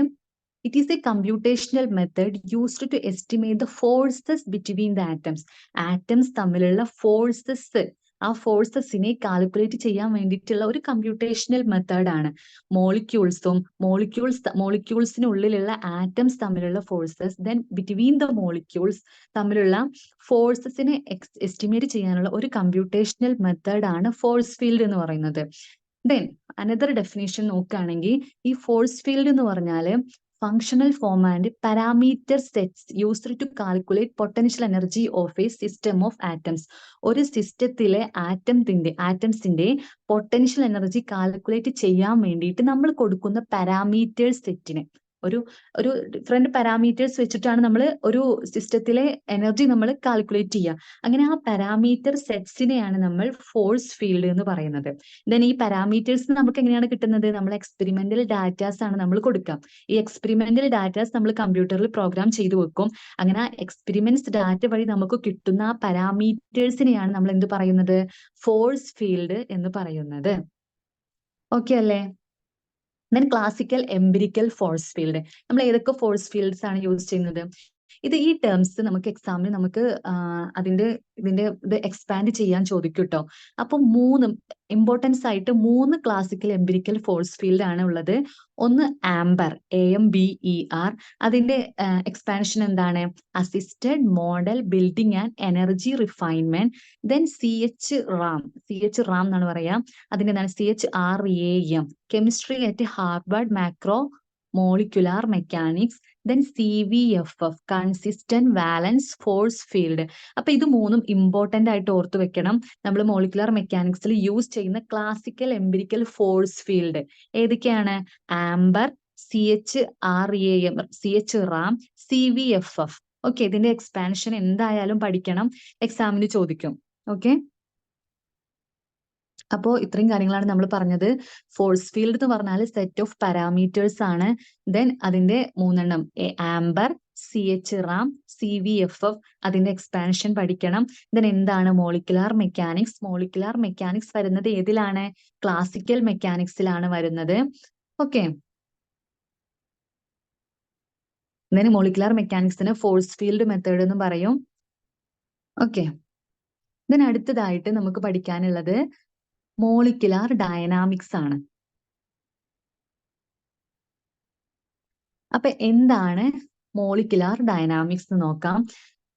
it is a computational method used to estimate the forces between the atoms. Atoms തമ്മിലുള്ള ഫോഴ്സസ്, ആ ഫോഴ്സസിനെ കാൽക്കുലേറ്റ് ചെയ്യാൻ വേണ്ടിയിട്ടുള്ള ഒരു കമ്പ്യൂട്ടേഷണൽ മെത്തേഡാണ്. മോളിക്യൂൾസിനുള്ളിലുള്ള ആറ്റംസ് തമ്മിലുള്ള forces, then between the molecules തമ്മിലുള്ള ഫോഴ്സസിനെ എസ്റ്റിമേറ്റ് ചെയ്യാനുള്ള ഒരു കമ്പ്യൂട്ടേഷണൽ മെത്തേഡാണ് ഫോഴ്സ് ഫീൽഡ് എന്ന് പറയുന്നത്. ദെൻ അനദർ ഡെഫിനേഷൻ നോക്കുകയാണെങ്കിൽ ഈ ഫോഴ്സ് ഫീൽഡ് എന്ന് പറഞ്ഞാൽ functional form and parameter sets used to calculate potential energy of a system of atoms. ഒരു സിസ്റ്റത്തിലെ ആറ്റംസിന്റെ പൊട്ടൻഷ്യൽ എനർജി കാൽക്കുലേറ്റ് ചെയ്യാൻ വേണ്ടിയിട്ട് നമ്മൾ കൊടുക്കുന്ന പാരാമീറ്റേഴ്സ് സെറ്റിന് ഒരു ഡിഫറെന്റ് പാരാമീറ്റേഴ്സ് വെച്ചിട്ടാണ് നമ്മൾ ഒരു സിസ്റ്റത്തിലെ എനർജി നമ്മൾ കാൽക്കുലേറ്റ് ചെയ്യുക. അങ്ങനെ ആ പാരാമീറ്റർ സെറ്റ്സിനെയാണ് നമ്മൾ ഫോഴ്സ് ഫീൽഡ് എന്ന് പറയുന്നത്. ദെൻ ഈ പാരാമീറ്റേഴ്സ് നമുക്ക് എങ്ങനെയാണ് കിട്ടുന്നത്? നമ്മൾ എക്സ്പെരിമെന്റൽ ഡാറ്റാസ് ആണ് നമ്മൾ കൊടുക്കുക. ഈ എക്സ്പെരിമെന്റൽ ഡാറ്റാസ് നമ്മൾ കമ്പ്യൂട്ടറിൽ പ്രോഗ്രാം ചെയ്തു വെക്കും. അങ്ങനെ ആ എക്സ്പെരിമെന്റ്സ് ഡാറ്റ വഴി നമുക്ക് കിട്ടുന്ന ആ പാരാമീറ്റേഴ്സിനെയാണ് നമ്മൾ എന്ത് പറയുന്നത്? ഫോഴ്സ് ഫീൽഡ് എന്ന് പറയുന്നത്. ഓക്കെ അല്ലേ? Then classical empirical force field. നമ്മൾ ഏതൊക്കെ ഫോഴ്സ് ഫീൽഡ്സ് ആണ് യൂസ് ചെയ്യുന്നത്? ഈ ടേംസ് നമുക്ക് എക്സാമിന് നമുക്ക് ഇതിന്റെ ഇത് എക്സ്പാൻഡ് ചെയ്യാൻ ചോദിക്കും കേട്ടോ. അപ്പൊ ഇമ്പോർട്ടൻസ് ആയിട്ട് 3 ക്ലാസിക്കൽ എംപിരിക്കൽ ഫോഴ്സ് ഫീൽഡ് ആണ് ഉള്ളത്. ഒന്ന് ആംബർ, AMBER. അതിന്റെ എക്സ്പാൻഷൻ എന്താണ്? Assisted model building and energy refinement. Then CHRAM എന്നാണ് പറയാ. അതിന്റെ എന്താണ്? CHRAM, chemistry at Harvard macromolecular mechanics. Then CVFF, consistent valence force field. അപ്പൊ ഇത് 3 ഇമ്പോർട്ടന്റ് ആയിട്ട് ഓർത്തു വെക്കണം. നമ്മൾ മോളിക്കുലാർ മെക്കാനിക്സിൽ യൂസ് ചെയ്യുന്ന ക്ലാസിക്കൽ എംപിരിക്കൽ ഫോഴ്സ് ഫീൽഡ് ഏതൊക്കെയാണ്? Amber, CHRAM, CVFF. ഓക്കെ, ഇതിന്റെ എക്സ്പാൻഷൻ എന്തായാലും പഠിക്കണം, എക്സാമിന് ചോദിക്കും. ഓക്കെ, അപ്പോ ഇത്രയും കാര്യങ്ങളാണ് നമ്മൾ പറഞ്ഞത്. ഫോഴ്സ് ഫീൽഡ് എന്ന് പറഞ്ഞാൽ സെറ്റ് ഓഫ് പാരാമീറ്റേഴ്സ് ആണ്. ദെൻ അതിന്റെ 3 ആംബർ, CHRAM, CVFF. അതിന്റെ എക്സ്പാൻഷൻ പഠിക്കണം. ദെൻ എന്താണ് മോളിക്കുലാർ മെക്കാനിക്സ്? മോളിക്കുലാർ മെക്കാനിക്സ് വരുന്നത് ഏതിലാണ്? ക്ലാസിക്കൽ മെക്കാനിക്സിലാണ് വരുന്നത്. ഓക്കെ, ദെൻ മോളിക്കുലാർ മെക്കാനിക്സിന് ഫോഴ്സ് ഫീൽഡ് മെത്തേഡ് എന്ന് പറയും. ഓക്കെ, ദെൻ അടുത്തതായിട്ട് നമുക്ക് പഠിക്കാനുള്ളത് മോളിക്കുലാർ ഡയനാമിക്സ് ആണ്. അപ്പൊ എന്താണ് മോളിക്കുലാർ ഡയനാമിക്സ് എന്ന് നോക്കാം.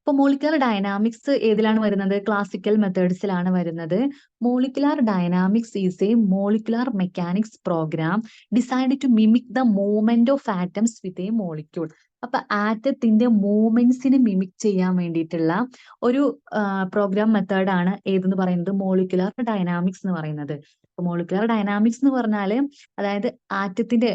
ഇപ്പൊ മോളിക്കുലാർ ഡയനാമിക്സ് ഏതിലാണ് വരുന്നത്? ക്ലാസിക്കൽ മെത്തേഡ്സിലാണ് വരുന്നത്. Molecular dynamics is a molecular mechanics program designed to mimic the movement of atoms with a molecule. അപ്പൊ ആറ്റത്തിന്റെ മൂവ്മെന്റ്സിനെ മിമിക് ചെയ്യാൻ വേണ്ടിയിട്ടുള്ള ഒരു പ്രോഗ്രാം മെത്തേഡാണ് ഏതെന്ന് പറയുന്നത്? മോളിക്കുലാർ ഡയനാമിക്സ് എന്ന് പറയുന്നത്. മോളിക്കുലാർ ഡയനാമിക്സ് എന്ന് പറഞ്ഞാല് അതായത് ആറ്റത്തിന്റെ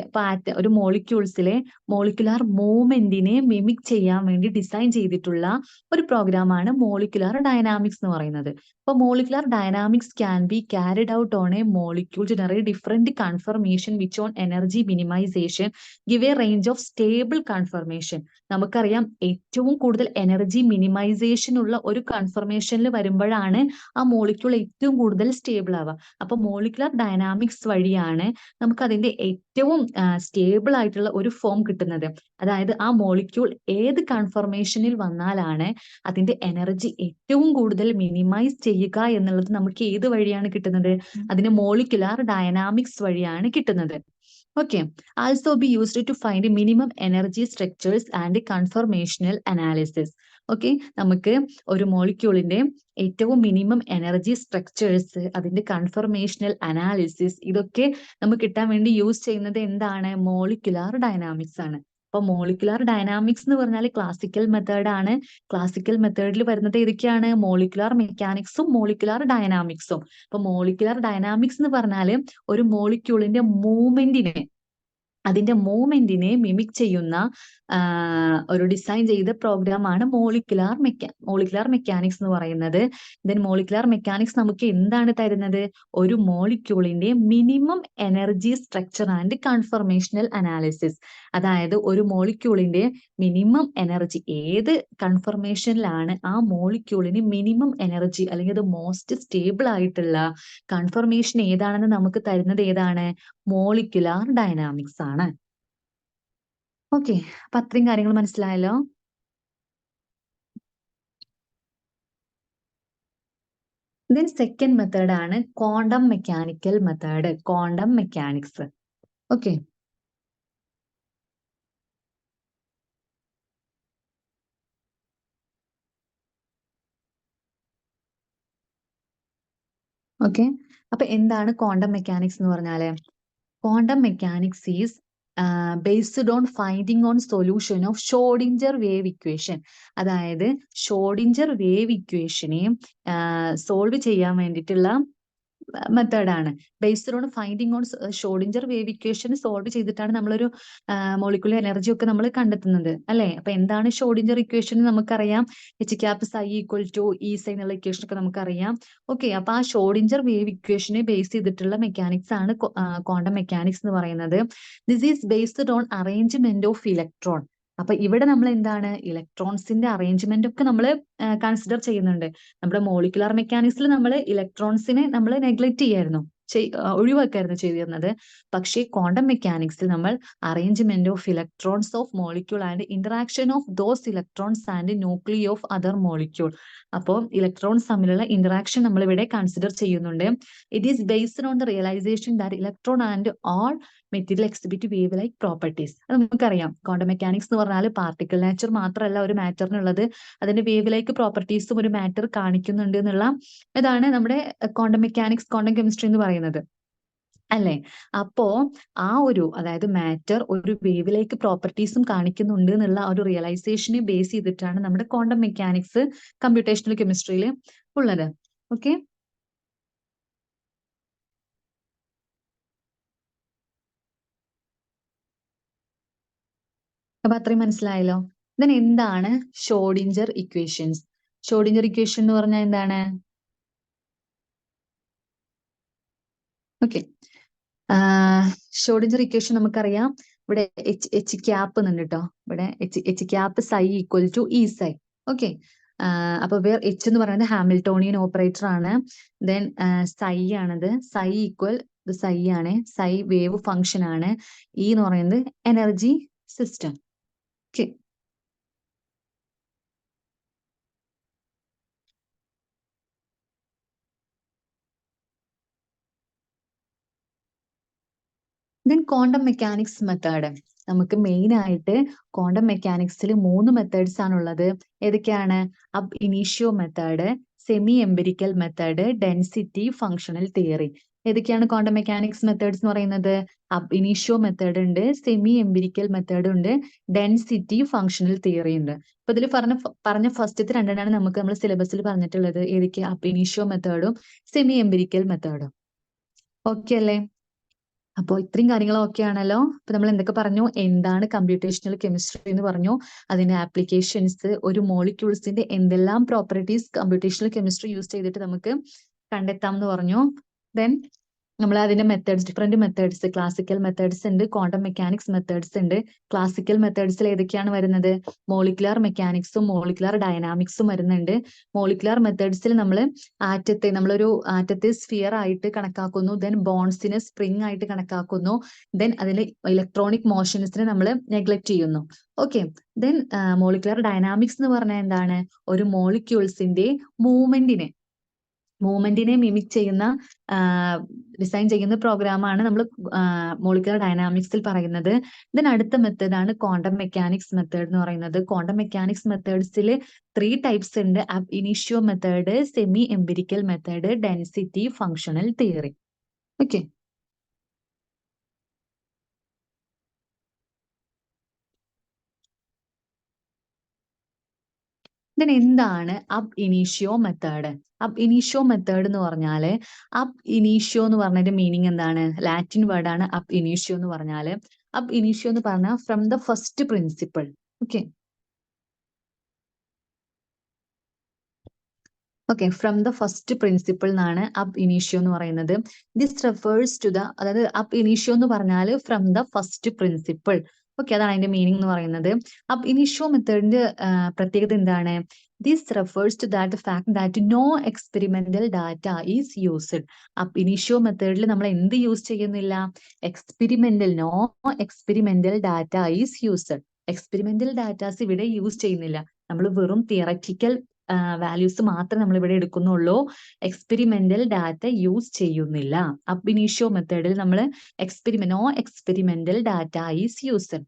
ഒരു മോളിക്യൂൾസിലെ മോളിക്കുലാർ മൂവ്മെന്റിനെ മിമിക് ചെയ്യാൻ വേണ്ടി ഡിസൈൻ ചെയ്തിട്ടുള്ള ഒരു പ്രോഗ്രാമാണ് മോളിക്കുലാർ ഡയനാമിക്സ് എന്ന് പറയുന്നത്. അപ്പൊ molecular dynamics can be carried out on a molecule generate different conformation which on energy minimisation give a range of stable conformation. നമുക്കറിയാം ഏറ്റവും കൂടുതൽ എനർജി മിനിമൈസേഷൻ ഉള്ള ഒരു കൺഫർമേഷനിൽ വരുമ്പോഴാണ് ആ മോളിക്യൂൾ ഏറ്റവും കൂടുതൽ സ്റ്റേബിൾ ആവുക. അപ്പൊ മോളിക്കുലാർ ഡയനാമിക്സ് വഴിയാണ് നമുക്ക് അതിന്റെ ഏറ്റവും സ്റ്റേബിൾ ആയിട്ടുള്ള ഒരു ഫോം കിട്ടുന്നത്. അതായത് ആ മോളിക്യൂൾ ഏത് കൺഫർമേഷനിൽ വന്നാലാണ് അതിന്റെ എനർജി ഏറ്റവും കൂടുതൽ മിനിമൈസ് ചെയ്യുക എന്നുള്ളത് നമുക്ക് ഏത് വഴിയാണ് കിട്ടുന്നത്? അതിന് മോളിക്കുലാർ ഡയനാമിക്സ് വഴിയാണ് കിട്ടുന്നത്. Okay, also be used to find minimum energy structures and conformational analysis. Okay, നമുക്ക് ഒരു മോളിക്യൂളിന്റെ ഏറ്റവും മിനിമം എനർജി സ്ട്രക്ചേഴ്സ്, അതിന്റെ കൺഫർമേഷണൽ അനാലിസിസ്, ഇതൊക്കെ നമുക്ക് കിട്ടാൻ വേണ്ടി യൂസ് ചെയ്യുന്നത് എന്താണ്? മോളിക്കുലാർ ഡയനാമിക്സ് ആണ്. അപ്പൊ മോളിക്കുലാർ ഡയനാമിക്സ് എന്ന് പറഞ്ഞാൽ ക്ലാസിക്കൽ മെത്തേഡ് ആണ്. ക്ലാസിക്കൽ മെത്തേഡിൽ വരുന്നത് ഏതൊക്കെയാണ്? മോളിക്കുലാർ മെക്കാനിക്സും മോളിക്കുലാർ ഡയനാമിക്സും. അപ്പൊ മോളിക്കുലാർ ഡയനാമിക്സ് എന്ന് പറഞ്ഞാല് ഒരു മോളിക്യൂളിന്റെ മൂവ്മെന്റിനെ അതിന്റെ മൂവ്മെന്റിനെ മിമിക് ചെയ്യുന്ന ഒരു ഡിസൈൻ ചെയ്ത പ്രോഗ്രാമാണ് മോളിക്കുലാർ മെക്കാനിക്സ് എന്ന് പറയുന്നത്. ദെൻ മോളിക്കുലാർ മെക്കാനിക്സ് നമുക്ക് എന്താണ് തരുന്നത്? ഒരു മോളിക്യൂളിന്റെ minimum energy structure and conformational analysis. അതായത് ഒരു മോളിക്യൂളിന്റെ മിനിമം എനർജി ഏത് കൺഫർമേഷനിലാണ് ആ മോളിക്യൂളിന് മിനിമം എനർജി അല്ലെങ്കിൽ അത് മോസ്റ്റ് സ്റ്റേബിൾ ആയിട്ടുള്ള കൺഫർമേഷൻ ഏതാണെന്ന് നമുക്ക് തരുന്നത് ഏതാണ്? മോളിക്കുലാർ ഡൈനാമിക്സ് ആണ്. ഓക്കെ, അപ്പൊ അത്രയും കാര്യങ്ങൾ മനസ്സിലായല്ലോ. ദെൻ സെക്കൻഡ് മെത്തേഡ് ആണ് quantum mechanical method, quantum mechanics. Okay, okay. അപ്പൊ എന്താണ് ക്വാണ്ടം മെക്കാനിക്സ് എന്ന് പറഞ്ഞാല്? Quantum mechanics is based on finding on solution of Schrödinger wave equation. അതായത് ഷോഡിഞ്ചർ വേവ് ഇക്വേഷനെ സോൾവ് ചെയ്യാൻ വേണ്ടിയിട്ടുള്ള മെത്തേഡാണ്. Based on finding on Schrödinger wave equation solve ചെയ്തിട്ടാണ് നമ്മളൊരു മോളിക്കുലർ എനർജി ഒക്കെ നമ്മൾ കണ്ടെത്തുന്നത് അല്ലെ. അപ്പൊ എന്താണ് ഷോഡിഞ്ചർ ഇക്വേഷൻ നമുക്കറിയാം. H cap psi equal to E psi എന്നുള്ള ഇക്വേഷൻ ഒക്കെ നമുക്കറിയാം. ഓക്കെ, അപ്പൊ ആ ഷോഡിഞ്ചർ വേവ് ഇക്വേഷനെ ബേസ് ചെയ്തിട്ടുള്ള മെക്കാനിക്സ് ആണ് ക്വാണ്ടം മെക്കാനിക്സ് എന്ന് പറയുന്നത്. This is based on arrangement of electron. അപ്പൊ ഇവിടെ നമ്മൾ എന്താണ് ഇലക്ട്രോൺസിന്റെ അറേഞ്ച്മെന്റ് ഒക്കെ നമ്മൾ കൺസിഡർ ചെയ്യുന്നുണ്ട്. നമ്മുടെ മോളിക്കുലാർ മെക്കാനിക്സിൽ നമ്മൾ ഇലക്ട്രോൺസിനെ നമ്മൾ നെഗ്ലക്ട് ചെയ്യായിരുന്നു, ഒഴിവാക്കായിരുന്നു ചെയ്തിരുന്നത്. പക്ഷേ ക്വാണ്ടം മെക്കാനിക്സിൽ നമ്മൾ arrangement of electrons of molecule and interaction of those electrons and nuclei of other molecule. അപ്പോൾ ഇലക്ട്രോൺസ് തമ്മിലുള്ള ഇന്ററാക്ഷൻ നമ്മൾ ഇവിടെ കൺസിഡർ ചെയ്യുന്നുണ്ട്. It is based on the realisation that electron and all material exhibit wave like properties. അത് നമുക്കറിയാം. Quantum mechanics എന്ന് പറഞ്ഞാൽ particle nature മാത്രമല്ല ഒരു മാറ്ററിനുള്ളത്, അതിന്റെ വേവ് ലൈക്ക് പ്രോപ്പർട്ടീസും ഒരു മാറ്റർ കാണിക്കുന്നുണ്ട് എന്നുള്ള ഇതാണ് നമ്മുടെ ക്വാണ്ടം മെക്കാനിക്സ്, ക്വാണ്ടം കെമിസ്ട്രി എന്ന് പറയുന്നത് അല്ലേ. അപ്പോ ആ ഒരു അതായത് മാറ്റർ ഒരു വേവിലേക്ക് പ്രോപ്പർട്ടീസും കാണിക്കുന്നുണ്ട് എന്നുള്ള ഒരു റിയലൈസേഷനെ ബേസ് ചെയ്തിട്ടാണ് നമ്മുടെ ക്വാണ്ടം മെക്കാനിക്സ് കമ്പ്യൂട്ടേഷണൽ കെമിസ്ട്രിയിൽ ഉള്ളത്. ഓക്കെ, അപ്പൊ അത്രയും മനസ്സിലായല്ലോ. ദെൻ എന്താണ് ഷോഡിഞ്ചർ ഇക്വേഷൻസ്? ഷോഡിഞ്ചർ ഇക്വേഷൻ എന്ന് പറഞ്ഞാൽ എന്താണ്? ഓക്കെ, ഷോഡിഞ്ചർ ഇക്വേഷൻ നമുക്കറിയാം. ഇവിടെ എച്ച് ക്യാപ്പ് എന്നുണ്ട് കേട്ടോ. ഇവിടെ H cap psi equal to E psi. Okay, അപ്പൊ വേർ എച്ച് എന്ന് പറയുന്നത് ഹാമിൽട്ടോണിയൻ ഓപ്പറേറ്റർ ആണ്. ദെൻ സൈ ആണത്. സൈ ഈക്വൽ ഇത് സൈ ആണ്. സൈ വേവ് ഫംഗ്ഷൻ ആണ്. ഇ എന്ന് പറയുന്നത് energy system. Okay, then quantum mechanics method. നമുക്ക് മെയിൻ ആയിട്ട് ക്വാണ്ടം മെക്കാനിക്സിൽ 3 മെത്തേഡ്സ് ആണുള്ളത്. ഏതൊക്കെയാണ്? Ab initio method, semi empirical method, density functional theory. ഏതൊക്കെയാണ് ക്വാണ്ടം മെക്കാനിക്സ് മെത്തേഡ്സ് എന്ന് പറയുന്നത്? അബ് ഇനീഷ്യോ മെത്തേഡ് ഉണ്ട്, സെമി എംപിരിക്കൽ മെത്തേഡ് ഉണ്ട്, ഡെൻസിറ്റി ഫങ്ഷണൽ തിയറി ഉണ്ട്. അപ്പൊ ഇതിൽ പറഞ്ഞ ഫസ്റ്റത്തെ രണ്ടെണ്ണമാണ് നമുക്ക് നമ്മൾ സിലബസിൽ പറഞ്ഞിട്ടുള്ളത്. ഏതൊക്കെയാ? അബ് ഇനീഷ്യോ മെത്തേഡും സെമി എംപിരിക്കൽ മെത്തേഡും. ഓക്കെ അല്ലേ? അപ്പോൾ ഇത്രയും കാര്യങ്ങൾ ഓക്കെ ആണല്ലോ. അപ്പൊ നമ്മൾ എന്തൊക്കെ പറഞ്ഞു? എന്താണ് കമ്പ്യൂട്ടേഷണൽ കെമിസ്ട്രി എന്ന് പറഞ്ഞു, അതിന്റെ ആപ്ലിക്കേഷൻസ്, ഒരു മോളിക്യൂൾസിന്റെ എന്തെല്ലാം പ്രോപ്പർട്ടീസ് കമ്പ്യൂട്ടേഷണൽ കെമിസ്ട്രി യൂസ് ചെയ്തിട്ട് നമുക്ക് കണ്ടെത്താം എന്ന് പറഞ്ഞു. ദെൻ നമ്മൾ അതിന്റെ methods, different methods, classical methods ഉണ്ട്, ക്വാണ്ടം മെക്കാനിക്സ് മെത്തേഡ്സ് ഉണ്ട്. ക്ലാസിക്കൽ മെത്തേഡ്സിൽ ഏതൊക്കെയാണ് വരുന്നത്? മോളിക്കുലാർ മെക്കാനിക്സും മോളിക്കുലാർ ഡൈനാമിക്സും വരുന്നുണ്ട്. മോളിക്കുലാർ മെത്തേഡ്സിൽ നമ്മളൊരു ആറ്റത്തെ സ്ഫിയർ ആയിട്ട് കണക്കാക്കുന്നു. ദെൻ ബോൺസിനെ സ്പ്രിംഗ് ആയിട്ട് കണക്കാക്കുന്നു. ദെൻ അതിലെ ഇലക്ട്രോണിക് മോഷൻസിനെ നമ്മൾ നെഗ്ലക്ട് ചെയ്യുന്നു. ഓക്കെ, ദെൻ മോളിക്കുലാർ ഡൈനാമിക്സ് എന്ന് പറഞ്ഞാൽ എന്താണ്? ഒരു മോളിക്യൂൾസിന്റെ മൂവ്മെന്റിനെ മിമിക് ചെയ്യുന്ന ഡിസൈൻ ചെയ്യുന്ന പ്രോഗ്രാമാണ് നമ്മൾ മോളിക്കുലർ ഡൈനാമിക്സിൽ പറയുന്നത്. ദെൻ അടുത്ത മെത്തേഡ് ആണ് ക്വാണ്ടം മെക്കാനിക്സ് മെത്തേഡ് എന്ന് പറയുന്നത്. ക്വാണ്ടം മെക്കാനിക്സ് മെത്തേഡ്സിൽ 3 ടൈപ്സ് ഉണ്ട്. Ab initio method, semi empirical method, density functional theory. Okay, then എന്താണ് ab initio method? Ab initio method എന്ന് പറഞ്ഞാല് അബ് ഇനീഷ്യോ എന്ന് പറഞ്ഞതിന്റെ മീനിങ് എന്താണ്? ലാറ്റിൻ വേർഡാണ് അബ് ഇനീഷ്യോ എന്ന് പറഞ്ഞാല്. അബ് ഇനീഷ്യോ എന്ന് പറഞ്ഞാൽ from the first principle. Okay okay from the first principle എന്നാണ് അബ് ഇനീഷ്യോ എന്ന് പറയുന്നത്. ദിസ് റെഫേഴ്സ് ടു ദ, അതായത് അബ് ഇനീഷ്യോ എന്ന് പറഞ്ഞാൽ from the first principle. Okay അതാണ് അതിന്റെ മീനിങ് എന്ന് പറയുന്നത്. അബ് ഇനീഷ്യോ മെത്തേഡിന്റെ പ്രത്യേകത എന്താണ്? This refers to that fact that no experimental data is used. Ab initio മെത്തേഡിൽ നമ്മൾ എന്ത് യൂസ് ചെയ്യുന്നില്ല? No experimental data is used. Experimental datas ഇവിടെ യൂസ് ചെയ്യുന്നില്ല. നമ്മൾ വെറും തിയററ്റിക്കൽ വാല്യൂസ് മാത്രമേ നമ്മൾ ഇവിടെ എടുക്കുന്നുള്ളൂ. എക്സ്പെരിമെന്റൽ ഡാറ്റ യൂസ് ചെയ്യുന്നില്ല. അബ് ഇനീഷ്യോ മെത്തേഡിൽ നമ്മൾ no experimental data is used.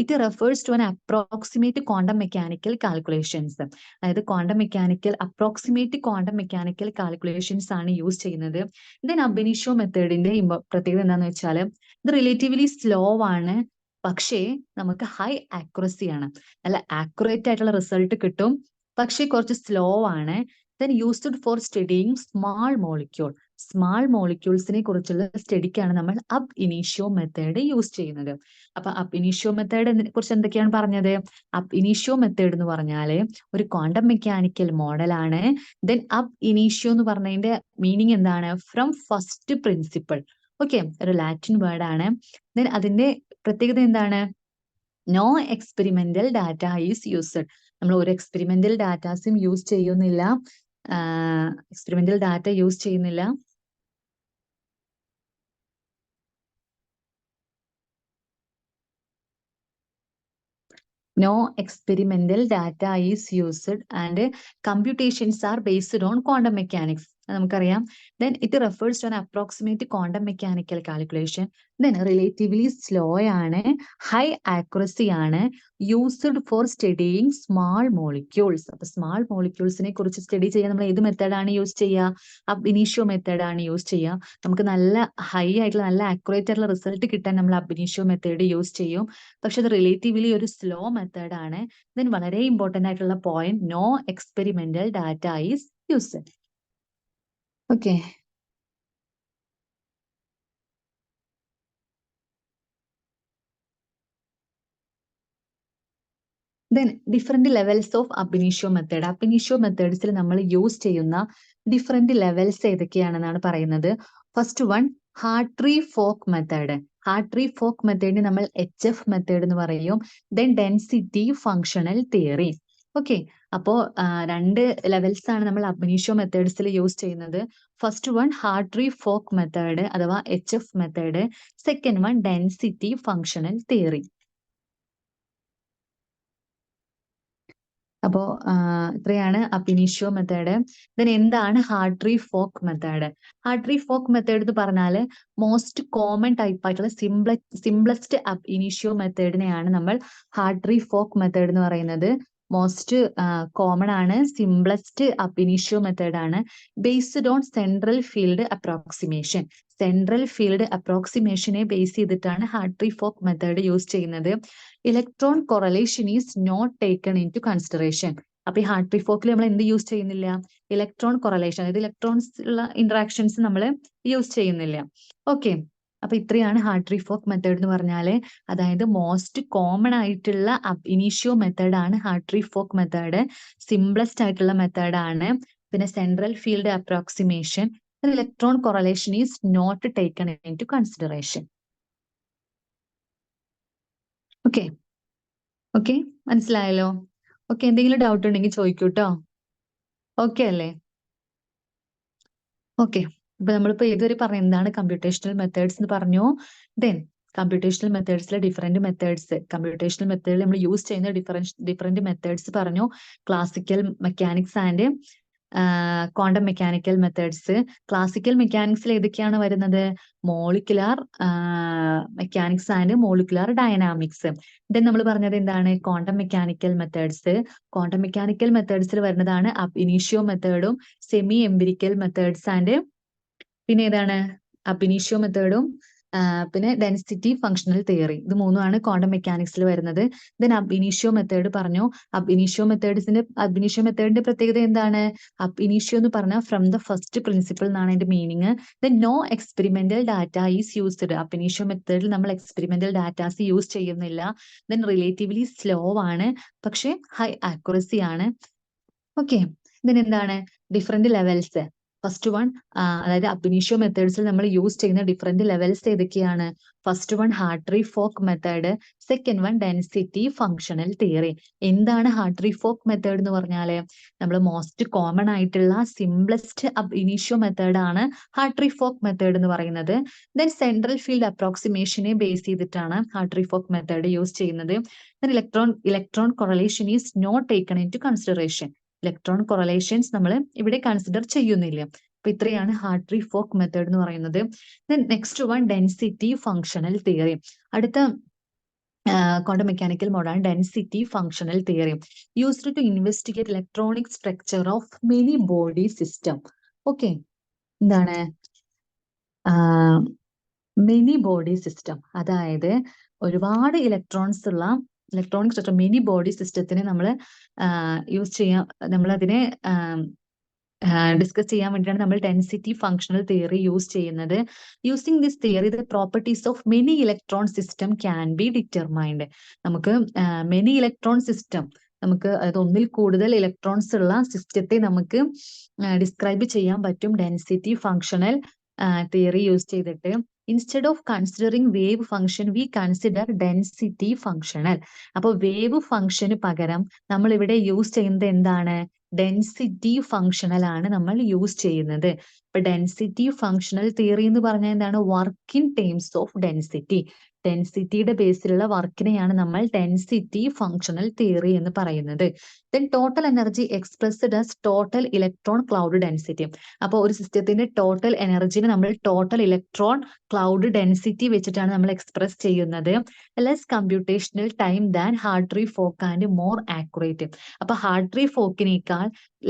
It refers to an approximate quantum mechanical calculations. അതായത് അപ്രോക്സിമേറ്റ് ക്വാണ്ടം മെക്കാനിക്കൽ കാൽക്കുലേഷൻസ് ആണ് യൂസ് ചെയ്യുന്നത്. ദെൻ അബ് ഇനീഷ്യോ മെത്തേഡിന്റെ പ്രത്യേകത എന്താണെന്ന് വെച്ചാൽ ഇത് റിലേറ്റീവ്ലി സ്ലോ ആണ്, പക്ഷേ നമുക്ക് ഹൈ ആക്യുറസി ആണ്. നല്ല ആക്യുറേറ്റ് ആയിട്ടുള്ള റിസൾട്ട് കിട്ടും, പക്ഷേ കുറച്ച് സ്ലോ ആണ്. Then used for studying small molecule. Small മോളിക്യൂൾസിനെ കുറിച്ചുള്ള സ്റ്റഡിക്കാണ് നമ്മൾ അബ് ഇനീഷ്യോ മെത്തേഡ് യൂസ് ചെയ്യുന്നത്. അപ്പൊ അബ് ഇനീഷ്യോ മെത്തേഡ് കുറിച്ച് എന്തൊക്കെയാണ് പറഞ്ഞത്? അബ് ഇനീഷ്യോ മെത്തേഡ് എന്ന് പറഞ്ഞാല് ഒരു ക്വാണ്ടം മെക്കാനിക്കൽ മോഡലാണ്. ദെൻ അബ് ഇനീഷ്യോ എന്ന് പറഞ്ഞതിന്റെ മീനിങ് എന്താണ്? From first principle. ഓക്കെ ഒരു ലാറ്റിൻ വേർഡ് ആണ്. ദെൻ അതിന്റെ പ്രത്യേകത എന്താണ്? No experimental data is used. നമ്മൾ ഒരു എക്സ്പെരിമെന്റൽ ഡാറ്റാസും യൂസ് ചെയ്യുന്നില്ല. എക്സ്പെരിമെന്റൽ ഡാറ്റ യൂസ് ചെയ്യുന്നില്ല. No experimental data is used and computations are based on quantum mechanics. നമുക്കറിയാം. Then it refers to an approximate quantum mechanical calculation. Then relatively slow ആണ്, high accuracy ആണ്, used for studying small molecules. അപ്പൊ small മോളിക്യൂൾസിനെ കുറിച്ച് study ചെയ്യാൻ നമ്മൾ ഏത് മെത്തേഡാണ് use ചെയ്യുക? അബ് ഇനീഷ്യോ മെത്തേഡാണ് യൂസ് ചെയ്യുക. നമുക്ക് നല്ല ഹൈ ആയിട്ടുള്ള നല്ല ആക്യുറേറ്റ് ആയിട്ടുള്ള റിസൾട്ട് കിട്ടാൻ നമ്മൾ അബ് ഇനീഷ്യോ മെത്തേഡ് യൂസ് ചെയ്യും. പക്ഷെ അത് റിലേറ്റീവ്ലി ഒരു സ്ലോ മെത്തേഡ് ആണ്. ദെൻ വളരെ ഇമ്പോർട്ടന്റ് ആയിട്ടുള്ള point, no experimental data is used. Okay then different levels of ab initio method. Ab initio മെത്തേഡ്സിൽ നമ്മൾ യൂസ് ചെയ്യുന്ന ഡിഫറെന്റ് ലെവൽസ് ഏതൊക്കെയാണെന്നാണ് പറയുന്നത്. First one Hartree Fock method. Hartree Fock മെത്തേഡിനെ നമ്മൾ HF മെത്തേഡ് എന്ന് പറയും. Then density functional theory. Okay അപ്പോ രണ്ട് ലെവൽസ് ആണ് നമ്മൾ അബ് ഇനീഷ്യോ മെത്തേഡ്സിൽ യൂസ് ചെയ്യുന്നത്. First one Hartree Fock method അഥവാ HF method. Second one density functional theory. അപ്പോ ഇത്രയാണ് അബ് ഇനീഷ്യോ മെത്തേഡ്. ദെൻ എന്താണ് Hartree Fock method? Hartree Fock method എന്ന് പറഞ്ഞാൽ മോസ്റ്റ് കോമൺ ടൈപ്പ് ആയിട്ടുള്ള സിംപ്ലസ്റ്റ് അബ് ഇനീഷ്യോ മെത്തേഡിനെയാണ് നമ്മൾ ഹാർട്രി ഫോക്ക് മെത്തേഡ് എന്ന് പറയുന്നത്. മോസ്റ്റ് കോമൺ ആണ്, സിംപ്ലസ്റ്റ് അബ് ഇനീഷ്യോ മെത്തേഡ് ആണ്. Based on central field approximation. Central field അപ്രോക്സിമേഷനെ ബേസ് ചെയ്തിട്ടാണ് ഹാർട്രി ഫോക്ക് മെത്തേഡ് യൂസ് ചെയ്യുന്നത്. Electron correlation is not taken into consideration. അപ്പൊ ഈ ഹാർട്രി ഫോക്കിൽ നമ്മൾ എന്ത് യൂസ് ചെയ്യുന്നില്ല? ഇലക്ട്രോൺ കൊറലേഷൻ, അതായത് ഇലക്ട്രോൺസ് ഉള്ള ഇന്ററാക്ഷൻസ് നമ്മൾ യൂസ് ചെയ്യുന്നില്ല. ഓക്കെ അപ്പൊ ഇത്രയാണ് ഹാർട്രി ഫോക്ക് മെത്തേഡ് എന്ന് പറഞ്ഞാല്. അതായത് മോസ്റ്റ് കോമൺ ആയിട്ടുള്ള അബ് ഇനീഷ്യോ മെത്തേഡ് ആണ് ഹാർട്രി ഫോക്ക് മെത്തേഡ്. സിംപ്ലസ്റ്റ് ആയിട്ടുള്ള മെത്തേഡ് ആണ്. പിന്നെ central field approximation, electron correlation is not taken into consideration. Okay okay മനസ്സിലായല്ലോ? ഓക്കെ എന്തെങ്കിലും ഡൗട്ട് ഉണ്ടെങ്കിൽ ചോദിക്കൂട്ടോ. ഓക്കെ അല്ലേ? ഓക്കെ അപ്പൊ നമ്മളിപ്പോ ഇതുവരെ പറഞ്ഞ എന്താണ് കമ്പ്യൂട്ടേഷണൽ മെത്തേഡ്സ് എന്ന് പറഞ്ഞു. ദെൻ കമ്പ്യൂട്ടേഷണൽ മെത്തേഡ്സിലെ ഡിഫറെന്റ് മെത്തേഡ്സ്, കമ്പ്യൂട്ടേഷണൽ മെത്തേഡിൽ നമ്മൾ യൂസ് ചെയ്യുന്ന ഡിഫറെന്റ് മെത്തേഡ്സ് പറഞ്ഞു. Classical mechanics and quantum mechanical methods. Classical മെക്കാനിക്സിൽ ഏതൊക്കെയാണ് വരുന്നത്? Molecular mechanics and molecular dynamics. Then നമ്മൾ പറഞ്ഞത് എന്താണ്? Quantum mechanical methods. Quantum mechanical മെത്തേഡ്സിൽ വരുന്നതാണ് അബ് ഇനീഷ്യോ മെത്തേഡും സെമി എംപിരിക്കൽ മെത്തേഡ്സ് ആൻഡ് പിന്നെ ഏതാണ്? അബ് ഇനീഷ്യോ മെത്തേഡും പിന്നെ ഡെൻസിറ്റി ഫങ്ഷണൽ തിയറി, ഇത് മൂന്നുമാണ് ക്വാണ്ടം മെക്കാനിക്സിൽ വരുന്നത്. ദെൻ അബ് ഇനീഷ്യോ മെത്തേഡ് പറഞ്ഞു. അബ് ഇനീഷ്യോ മെത്തേഡിന്റെ പ്രത്യേകത എന്താണ്? അബ് ഇനീഷ്യോ എന്ന് പറഞ്ഞാൽ ഫ്രം ദ ഫസ്റ്റ് പ്രിൻസിപ്പിൾ എന്നാണ് അതിന്റെ meaning. Then no experimental data is used. Ab initio മെത്തേഡിൽ നമ്മൾ എക്സ്പെരിമെന്റൽ ഡാറ്റാസ് യൂസ് ചെയ്യുന്നില്ല. ദെൻ റിലേറ്റീവ്ലി സ്ലോ ആണ്, പക്ഷെ ഹൈ ആക്യുറസി ആണ്. ഓക്കെ, എന്താണ് ഡിഫറെന്റ് ലെവൽസ്? ഫസ്റ്റ് വൺ, അതായത് അബ് ഇനീഷ്യോ മെത്തേഡ്സിൽ നമ്മൾ യൂസ് ചെയ്യുന്ന ഡിഫറെന്റ് ലെവൽസ് ഏതൊക്കെയാണ്? First one Hartree Fock method, second one density functional theory. എന്താണ് ഹാർട്രി ഫോക്ക് മെത്തേഡ് എന്ന് പറഞ്ഞാല്? നമ്മൾ മോസ്റ്റ് കോമൺ ആയിട്ടുള്ള സിംപ്ലസ്റ്റ് അബ് ഇനീഷ്യോ മെത്തേഡ് ആണ് ഹാർട്രി ഫോക്ക് മെത്തേഡ് എന്ന് പറയുന്നത്. ദെൻ സെൻട്രൽ ഫീൽഡ് അപ്രോക്സിമേഷനെ ബേസ് ചെയ്തിട്ടാണ് ഹാർട്രി ഫോക്ക് മെത്തേഡ് യൂസ് ചെയ്യുന്നത്. Then electron correlation is not taken into consideration. Electron correlations നമ്മൾ ഇവിടെ കൺസിഡർ ചെയ്യുന്നില്ല. അപ്പൊ ഇത്രയാണ് ഹാർട്രി ഫോക്ക് മെത്തേഡ് എന്ന് പറയുന്നത്. Next one density functional theory. അടുത്ത ക്വാണ്ടം മെക്കാനിക്കൽ മോഡാണ് density functional theory, used to investigate electronic structure of many body system. Okay, എന്താണ് മെനി ബോഡി സിസ്റ്റം? അതായത് ഒരുപാട് ഇലക്ട്രോണിക് സ്ട്രക്ചർ മെനി ബോഡി സിസ്റ്റത്തിനെ നമ്മൾ നമ്മളതിനെ ഡിസ്കസ് ചെയ്യാൻ വേണ്ടിയിട്ടാണ് നമ്മൾ ഡെൻസിറ്റി ഫങ്ഷണൽ തിയറി യൂസ് ചെയ്യുന്നത്. Using this theory the properties of many electron system can be determined. നമുക്ക് മെനി ഇലക്ട്രോൺ സിസ്റ്റം, നമുക്ക് അതായത് ഒന്നിൽ കൂടുതൽ ഇലക്ട്രോൺസ് ഉള്ള സിസ്റ്റത്തെ നമുക്ക് ഡിസ്ക്രൈബ് ചെയ്യാൻ പറ്റും ഡെൻസിറ്റി ഫങ്ഷണൽ തിയറി യൂസ് ചെയ്തിട്ട്. Instead of considering wave function we consider density functional. അപ്പോൾ വേവ് ഫംഗ്ഷന് പകരം നമ്മൾ ഇവിടെ യൂസ് ചെയ്യുന്നത് എന്താണ്? ഡെൻസിറ്റി ഫങ്ഷണൽ ആണ് നമ്മൾ യൂസ് ചെയ്യുന്നത്. ഇപ്പൊ ഡെൻസിറ്റി ഫങ്ഷണൽ തിയറി എന്ന് പറഞ്ഞാൽ എന്താണ്? Work in terms of density. ഡെൻസിറ്റിയുടെ ബേസിലുള്ള വർക്കിനെയാണ് നമ്മൾ ഡെൻസിറ്റി ഫങ്ഷണൽ തിയറി എന്ന് പറയുന്നത്. Then total energy expressed as total electron cloud density. അപ്പോൾ ഒരു സിസ്റ്റത്തിന്റെ ടോട്ടൽ എനർജിനെ നമ്മൾ ടോട്ടൽ ഇലക്ട്രോൺ ക്ലൗഡ് ഡെൻസിറ്റി വെച്ചിട്ടാണ് നമ്മൾ എക്സ്പ്രസ് ചെയ്യുന്നത്. Less computational time than Hartree Fock and more accurate. അപ്പൊ ഹാർട്രി ഫോക്കിനേക്കാൾ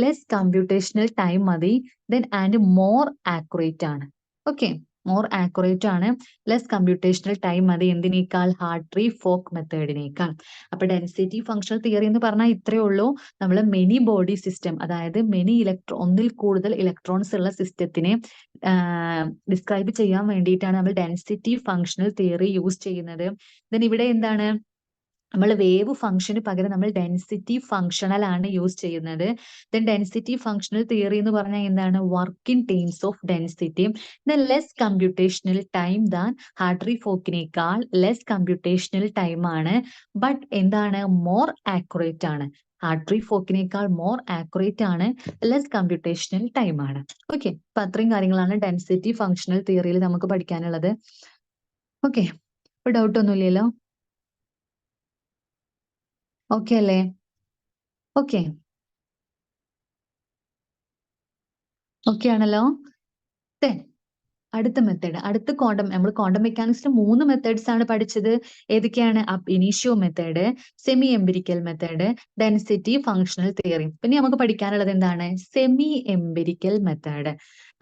ലെസ് കമ്പ്യൂട്ടേഷണൽ ടൈം മതി, ദെൻ ആൻഡ് മോർ ആക്യുറേറ്റ് ആണ്. ഓക്കെ, മോർ ആക്യുറേറ്റ് ആണ്, ലെസ് കമ്പ്യൂട്ടേഷണൽ ടൈം മതി. എന്തിനേക്കാൾ? ഹാർട്രി ഫോക്ക് മെത്തേഡിനേക്കാൾ. അപ്പൊ ഡെൻസിറ്റി ഫങ്ഷണൽ തിയറി എന്ന് പറഞ്ഞാൽ ഇത്രയേ ഉള്ളൂ. നമ്മൾ മെനി ബോഡി സിസ്റ്റം, അതായത് ഒന്നിൽ കൂടുതൽ ഇലക്ട്രോൺസ് ഉള്ള സിസ്റ്റത്തിനെ ഡിസ്ക്രൈബ് ചെയ്യാൻ വേണ്ടിയിട്ടാണ് നമ്മൾ ഡെൻസിറ്റി ഫങ്ഷണൽ തിയറി യൂസ് ചെയ്യുന്നത്. ദെൻ ഇവിടെ എന്താണ്? നമ്മൾ വേവ് ഫംഗ്ഷന് പകരം നമ്മൾ ഡെൻസിറ്റി ഫങ്ഷണൽ ആണ് യൂസ് ചെയ്യുന്നത്. ദെൻ ഡെൻസിറ്റി ഫങ്ഷണൽ തിയറി എന്ന് പറഞ്ഞാൽ എന്താണ്? Work in terms of density. Then less computational time than Hartree ഫോക്കിനേക്കാൾ ലെസ് കമ്പ്യൂട്ടേഷണൽ ടൈം ആണ്, ബട്ട് എന്താണ്? മോർ ആക്യുറേറ്റ് ആണ്. ഹാർട്രി ഫോക്കിനേക്കാൾ മോർ ആക്യുറേറ്റ് ആണ്, ലെസ് കമ്പ്യൂട്ടേഷണൽ ടൈം ആണ്. ഓക്കെ, അപ്പൊ അത്രയും കാര്യങ്ങളാണ് ഡെൻസിറ്റി ഫങ്ഷണൽ തിയറിയിൽ നമുക്ക് പഠിക്കാനുള്ളത്. ഓക്കെ, ഇപ്പൊ ഡൗട്ട് ഒന്നുമില്ലല്ലോ? ഓക്കെ അല്ലേ? ഓക്കെ, ഓക്കെ ആണല്ലോ? അടുത്ത മെത്തേഡ്, നമ്മൾ ക്വാണ്ടം മെക്കാനിക്സിൽ 3 മെത്തേഡ്സ് ആണ് പഠിച്ചത്. ഏതൊക്കെയാണ്? Ab initio method, semi empirical method, density functional theory. പിന്നെ നമുക്ക് പഠിക്കാനുള്ളത് എന്താണ്? Semi empirical method.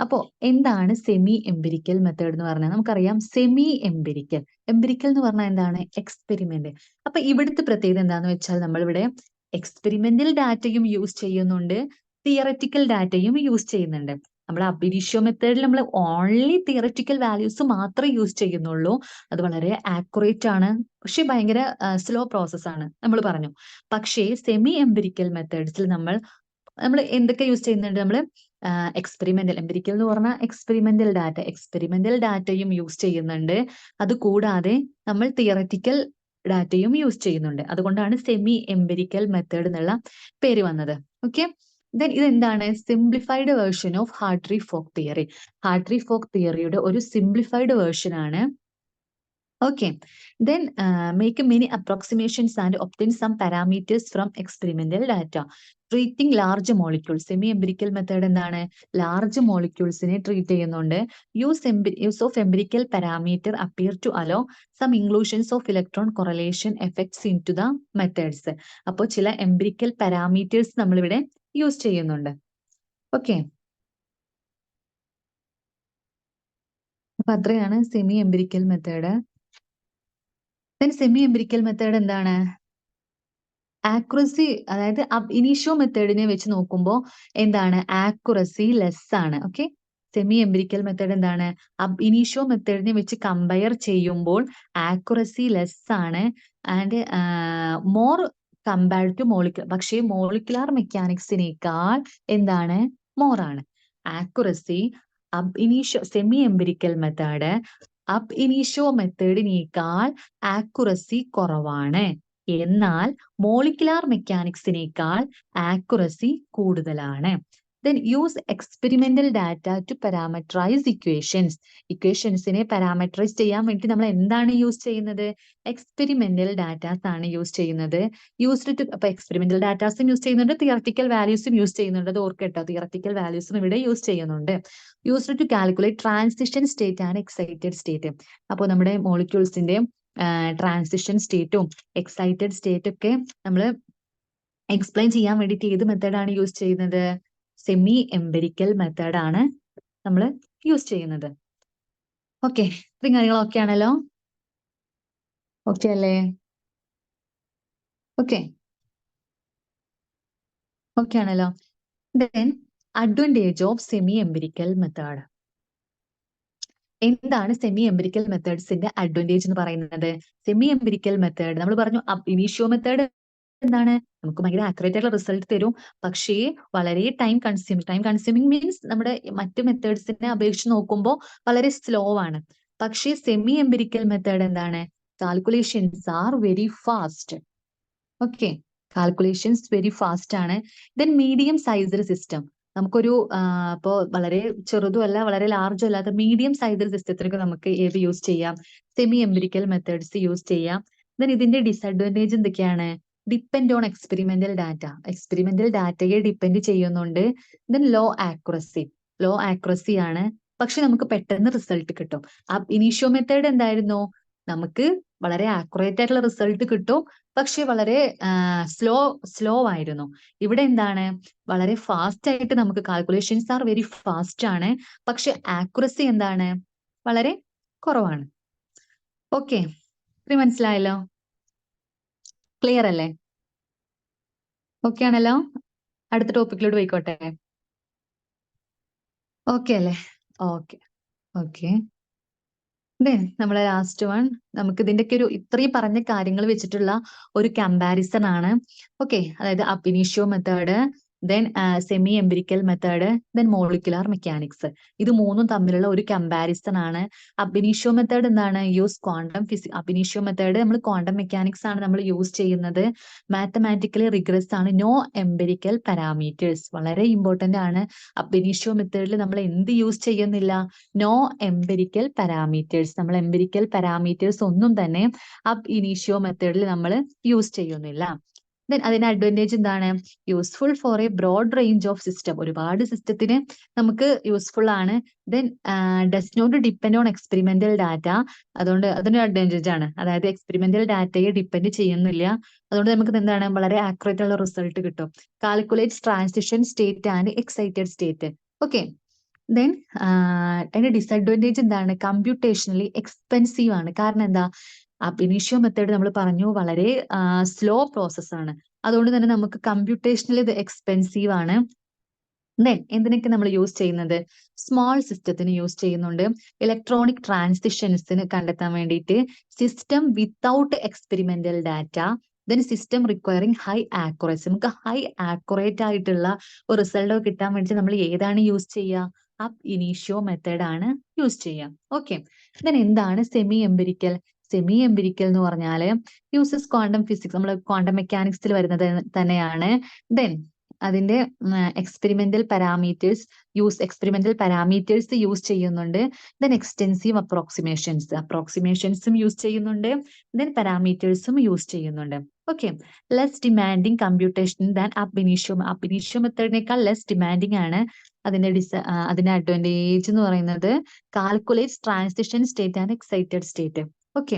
അപ്പോ എന്താണ് സെമി എംപിരിക്കൽ മെത്തേഡ് എന്ന് പറഞ്ഞാൽ? നമുക്കറിയാം സെമി എംപിരിക്കൽ എന്ന് പറഞ്ഞാൽ എന്താണ്? എക്സ്പെരിമെന്റ്. അപ്പൊ ഇവിടുത്തെ പ്രത്യേകത എന്താന്ന് വെച്ചാൽ നമ്മളിവിടെ എക്സ്പെരിമെന്റൽ ഡാറ്റയും യൂസ് ചെയ്യുന്നുണ്ട്, തിയററ്റിക്കൽ ഡാറ്റയും യൂസ് ചെയ്യുന്നുണ്ട്. നമ്മൾ അബ് ഇനീഷ്യോ മെത്തേഡിൽ നമ്മൾ ഓൺലി തിയററ്റിക്കൽ വാല്യൂസ് മാത്രമേ യൂസ് ചെയ്യുന്നുള്ളൂ. അത് വളരെ ആക്യുറേറ്റ് ആണ്, പക്ഷെ ഭയങ്കര സ്ലോ പ്രോസസ് ആണ് നമ്മൾ പറഞ്ഞു. പക്ഷേ സെമി എംപിരിക്കൽ മെത്തേഡ്സിൽ നമ്മൾ എന്തൊക്കെ യൂസ് ചെയ്യുന്നുണ്ട്? നമ്മൾ എംപിരിക്കൽ എന്ന് പറഞ്ഞാൽ എക്സ്പെരിമെന്റൽ ഡാറ്റയും യൂസ് ചെയ്യുന്നുണ്ട്. അത് കൂടാതെ നമ്മൾ തിയററ്റിക്കൽ ഡാറ്റയും യൂസ് ചെയ്യുന്നുണ്ട്. അതുകൊണ്ടാണ് സെമി എംപിരിക്കൽ മെത്തേഡ് എന്നുള്ള പേര് വന്നത്. ഓക്കെ, ദെൻ ഇതെന്താണ്? Simplified version of Hartree Fock theory. Hartree Fock തിയറിയുടെ ഒരു സിംപ്ലിഫൈഡ് വേർഷൻ ആണ്. Okay, then make many approximations and obtain some parameters from experimental data. Treating large molecules. Semi empirical method എന്താണ്? Large മോളിക്യൂൾസിനെ treat ചെയ്യുന്നുണ്ട്. Use of empirical parameter appear to allow some inclusions of electron correlation effects into the methods. അപ്പോൾ ചില empirical parameters നമ്മളിവിടെ use ചെയ്യുന്നുണ്ട്. Okay, അപ്പൊ അത്രയാണ് semi empirical method. Semi empirical method എന്താണ്? ആക്യുറസി, അതായത് അബ് ഇനീഷ്യോ മെത്തേഡിനെ വെച്ച് നോക്കുമ്പോൾ എന്താണ്? ആക്യുറസി ലെസ് ആണ്. ഓക്കെ, സെമി എംപിരിക്കൽ മെത്തേഡ് എന്താണ്? അബ് ഇനീഷ്യോ മെത്തേഡിനെ വെച്ച് കമ്പയർ ചെയ്യുമ്പോൾ ആക്യുറസി ലെസ് ആണ് and more compared to molecular. പക്ഷേ മോളിക്കുലാർ മെക്കാനിക്സിനേക്കാൾ എന്താണ്? മോർ ആണ്. ആക്യുറസി അബ് ഇനീഷ്യോ semi empirical method ab ഇനീഷ്യോ മെത്തേഡിനേക്കാൾ accuracy കുറവാണ്. എന്നാൽ മോളിക്കുലാർ മെക്കാനിക്സിനേക്കാൾ ആക്യുറസി കൂടുതലാണ്. Then use experimental data to parameterize equations. ഇക്വേഷൻസിനെ പാരാമീറ്ററൈസ് ചെയ്യാൻ വേണ്ടി നമ്മൾ എന്താണ് യൂസ് ചെയ്യുന്നത്? എക്സ്പെരിമെന്റൽ ഡാറ്റാസ് ആണ് യൂസ് ചെയ്യുന്നത്. യൂസ്ഡ് ടു, അപ്പൊ എക്സ്പെരിമെന്റൽ ഡാറ്റാസും യൂസ് ചെയ്യുന്നുണ്ട്, തിയറട്ടിക്കൽ വാല്യൂസും യൂസ് ചെയ്യുന്നുണ്ട്. അത് ഓർക്കട്ടോ, തിയറട്ടിക്കൽ വാല്യൂസും ഇവിടെ യൂസ് ചെയ്യുന്നുണ്ട്. Used to calculate transition state and excited state. അപ്പോൾ നമ്മുടെ മോളിക്യൂൾസിന്റെ ട്രാൻസിഷൻ സ്റ്റേറ്റും എക്സൈറ്റഡ് സ്റ്റേറ്റ് ഒക്കെ നമ്മൾ എക്സ്പ്ലെയിൻ ചെയ്യാൻ വേണ്ടിയിട്ട് ഏത് മെത്തേഡാണ് യൂസ് ചെയ്യുന്നത്? സെമി എംപിരിക്കൽ മെത്തേഡാണ് നമ്മൾ യൂസ് ചെയ്യുന്നത്. ഓക്കെ, ഇത്രയും കാര്യങ്ങൾ ഓക്കെ ആണല്ലോ? ഓക്കെ അല്ലേ? ഓക്കെ, ഓക്കെ ആണല്ലോ? Then advantage of semi empirical method. എന്താണ് സെമി എംപിരിക്കൽ മെത്തേഡ്സിന്റെ അഡ്വാൻറ്റേജ് എന്ന് പറയുന്നത്? സെമി എംപിരിക്കൽ മെത്തേഡ് നമ്മൾ പറഞ്ഞു, ഇനീഷ്യോ മെത്തേഡ് എന്താണ്? നമുക്ക് ഭയങ്കര ആക്യുറേറ്റ് ആയിട്ടുള്ള റിസൾട്ട് തരും, പക്ഷേ വളരെ ടൈം കൺസ്യൂമിങ് മീൻസ് നമ്മുടെ മറ്റു മെത്തേഡ്സിനെ അപേക്ഷിച്ച് നോക്കുമ്പോൾ വളരെ സ്ലോ ആണ്. പക്ഷേ സെമി എംപിരിക്കൽ മെത്തേഡ് എന്താണ്? Calculations are very fast. Okay, calculations very fast ആണ്. Then medium sized system. നമുക്കൊരു ഇപ്പോൾ വളരെ ചെറുതും അല്ല വളരെ ലാർജും അല്ലാത്ത മീഡിയം സൈസ്ഡ് സിസ്റ്റത്തിനൊക്കെ നമുക്ക് ഏത് യൂസ് ചെയ്യാം? സെമി എംപിരിക്കൽ മെത്തേഡ്സ് യൂസ് ചെയ്യാം. ദെൻ ഇതിന്റെ ഡിസഡ്വാൻറ്റേജ് എന്തൊക്കെയാണ്? Depend on experimental data. Experimental ഡാറ്റയെ ഡിപ്പെൻഡ് ചെയ്യുന്നുണ്ട്. ദെൻ ലോ ആക്യുറസി ആണ്, പക്ഷെ നമുക്ക് പെട്ടെന്ന് റിസൾട്ട് കിട്ടും. ഇനീഷ്യോ മെത്തേഡ് എന്തായിരുന്നു? നമുക്ക് വളരെ ആക്യുറേറ്റ് ആയിട്ടുള്ള റിസൾട്ട് കിട്ടും, പക്ഷെ വളരെ സ്ലോ ആയിരുന്നു. ഇവിടെ എന്താണ്? വളരെ ഫാസ്റ്റ് ആയിട്ട് നമുക്ക് കാൽക്കുലേഷൻസ് ആർ വെരി ഫാസ്റ്റ് ആണ്, പക്ഷെ ആക്യുറസി എന്താണ്? വളരെ കുറവാണ്. ഓക്കെ, ഇത് മനസ്സിലായല്ലോ? ക്ലിയർ അല്ലേ? ഓക്കെ ആണല്ലോ? അടുത്ത ടോപ്പിക്കിലോട്ട് പോയിക്കോട്ടെ. ഓക്കെ അല്ലേ? Okay okay. നമ്മളെ ലാസ്റ്റ് വൺ, നമുക്ക് ഇതിന്റെയൊക്കെ ഒരു ഇത്രയും പറഞ്ഞ കാര്യങ്ങൾ വെച്ചിട്ടുള്ള ഒരു കമ്പാരിസൺ ആണ്. ഓക്കെ, അതായത് ab initio method, then semi empirical method, then molecular mechanics. ഇത് മൂന്നും തമ്മിലുള്ള ഒരു കമ്പാരിസൺ ആണ്. അബ് ഇനീഷ്യോ മെത്തേഡ് എന്താണ്? Use quantum physics. Ab initio method നമ്മൾ ക്വാണ്ടം മെക്കാനിക്സ് ആണ് നമ്മൾ യൂസ് ചെയ്യുന്നത്. മാത്തമാറ്റിക്കലി റിഗ്രസ് ആണ്, നോ എംപിരിക്കൽ പാരാമീറ്റേഴ്സ്. വളരെ ഇമ്പോർട്ടന്റ് ആണ്. അബ് ഇനീഷ്യോ മെത്തേഡിൽ നമ്മൾ എന്ത് യൂസ് ചെയ്യുന്നില്ല? No empirical parameters. നമ്മൾ എംപിരിക്കൽ പാരാമീറ്റേഴ്സ് ഒന്നും തന്നെ അബ് ഇനീഷ്യോ മെത്തേഡിൽ നമ്മൾ യൂസ് ചെയ്യുന്നില്ല. ദെൻ അതിന്റെ അഡ്വാൻറ്റേജ് എന്താണ്? Useful for a broad range of system. ഒരുപാട് സിസ്റ്റത്തിന് നമുക്ക് യൂസ്ഫുൾ ആണ്. Then does not depend on experimental data. അതുകൊണ്ട് അതിനൊരു അഡ്വാൻറ്റേജ് ആണ്. അതായത് എക്സ്പെരിമെന്റൽ ഡാറ്റയെ ഡിപ്പെൻഡ് ചെയ്യുന്നില്ല. അതുകൊണ്ട് നമുക്ക് എന്താണ്? വളരെ ആക്യുറേറ്റ് ഉള്ള റിസൾട്ട് കിട്ടും. Calculates transition state and excited state. Okay, then അതിന്റെ ഡിസഡ്വാൻറ്റേജ് എന്താണ്? കമ്പ്യൂട്ടേഷണലി എക്സ്പെൻസീവ് ആണ്. കാരണം എന്താ? ഇനീഷ്യോ മെത്തേഡ് നമ്മൾ പറഞ്ഞു വളരെ സ്ലോ പ്രോസസ് ആണ്. അതുകൊണ്ട് തന്നെ നമുക്ക് കമ്പ്യൂട്ടേഷണലി ഇത് എക്സ്പെൻസീവ് ആണ്. ദെൻ എന്തിനൊക്കെ നമ്മൾ യൂസ് ചെയ്യുന്നത്? സ്മോൾ സിസ്റ്റത്തിന് യൂസ് ചെയ്യുന്നുണ്ട്. ഇലക്ട്രോണിക് ട്രാൻസിഷൻസിന് കണ്ടെത്താൻ വേണ്ടിയിട്ട്. System without experimental data. Then system requiring high accuracy. നമുക്ക് ഹൈ ആക്യുറേറ്റ് ആയിട്ടുള്ള ഒരു റിസൾട്ട് കിട്ടാൻ വേണ്ടി നമ്മൾ ഏതാണ് യൂസ് ചെയ്യുക? അബ് ഇനീഷ്യോ മെത്തേഡ് ആണ് യൂസ് ചെയ്യുക. ഓക്കെ, ദെൻ എന്താണ് സെമി എംപിരിക്കൽ? സെമി എംപിരിക്കൽ എന്ന് പറഞ്ഞാൽ യൂസസ് ക്വാണ്ടം ഫിസിക്സ്, നമ്മൾ ക്വാണ്ടം മെക്കാനിക്സിൽ വരുന്നത് തന്നെയാണ്. ദെൻ അതിന്റെ എക്സ്പെരിമെന്റൽ പാരാമീറ്റേഴ്സ് യൂസ് ചെയ്യുന്നുണ്ട്. ദെൻ എക്സ്റ്റെൻസീവ് അപ്രോക്സിമേഷൻസും യൂസ് ചെയ്യുന്നുണ്ട്. ദെൻ പാരാമീറ്റേഴ്സും യൂസ് ചെയ്യുന്നുണ്ട്. Okay, less demanding computation than അബ് ഇനീഷ്യോ മെത്തേഡിനേക്കാൾ ലെസ് ഡിമാൻഡിങ് ആണ്. അതിന്റെ അഡ്വാൻറ്റേജ് എന്ന് പറയുന്നത് calculates transition state and excited state. Okay,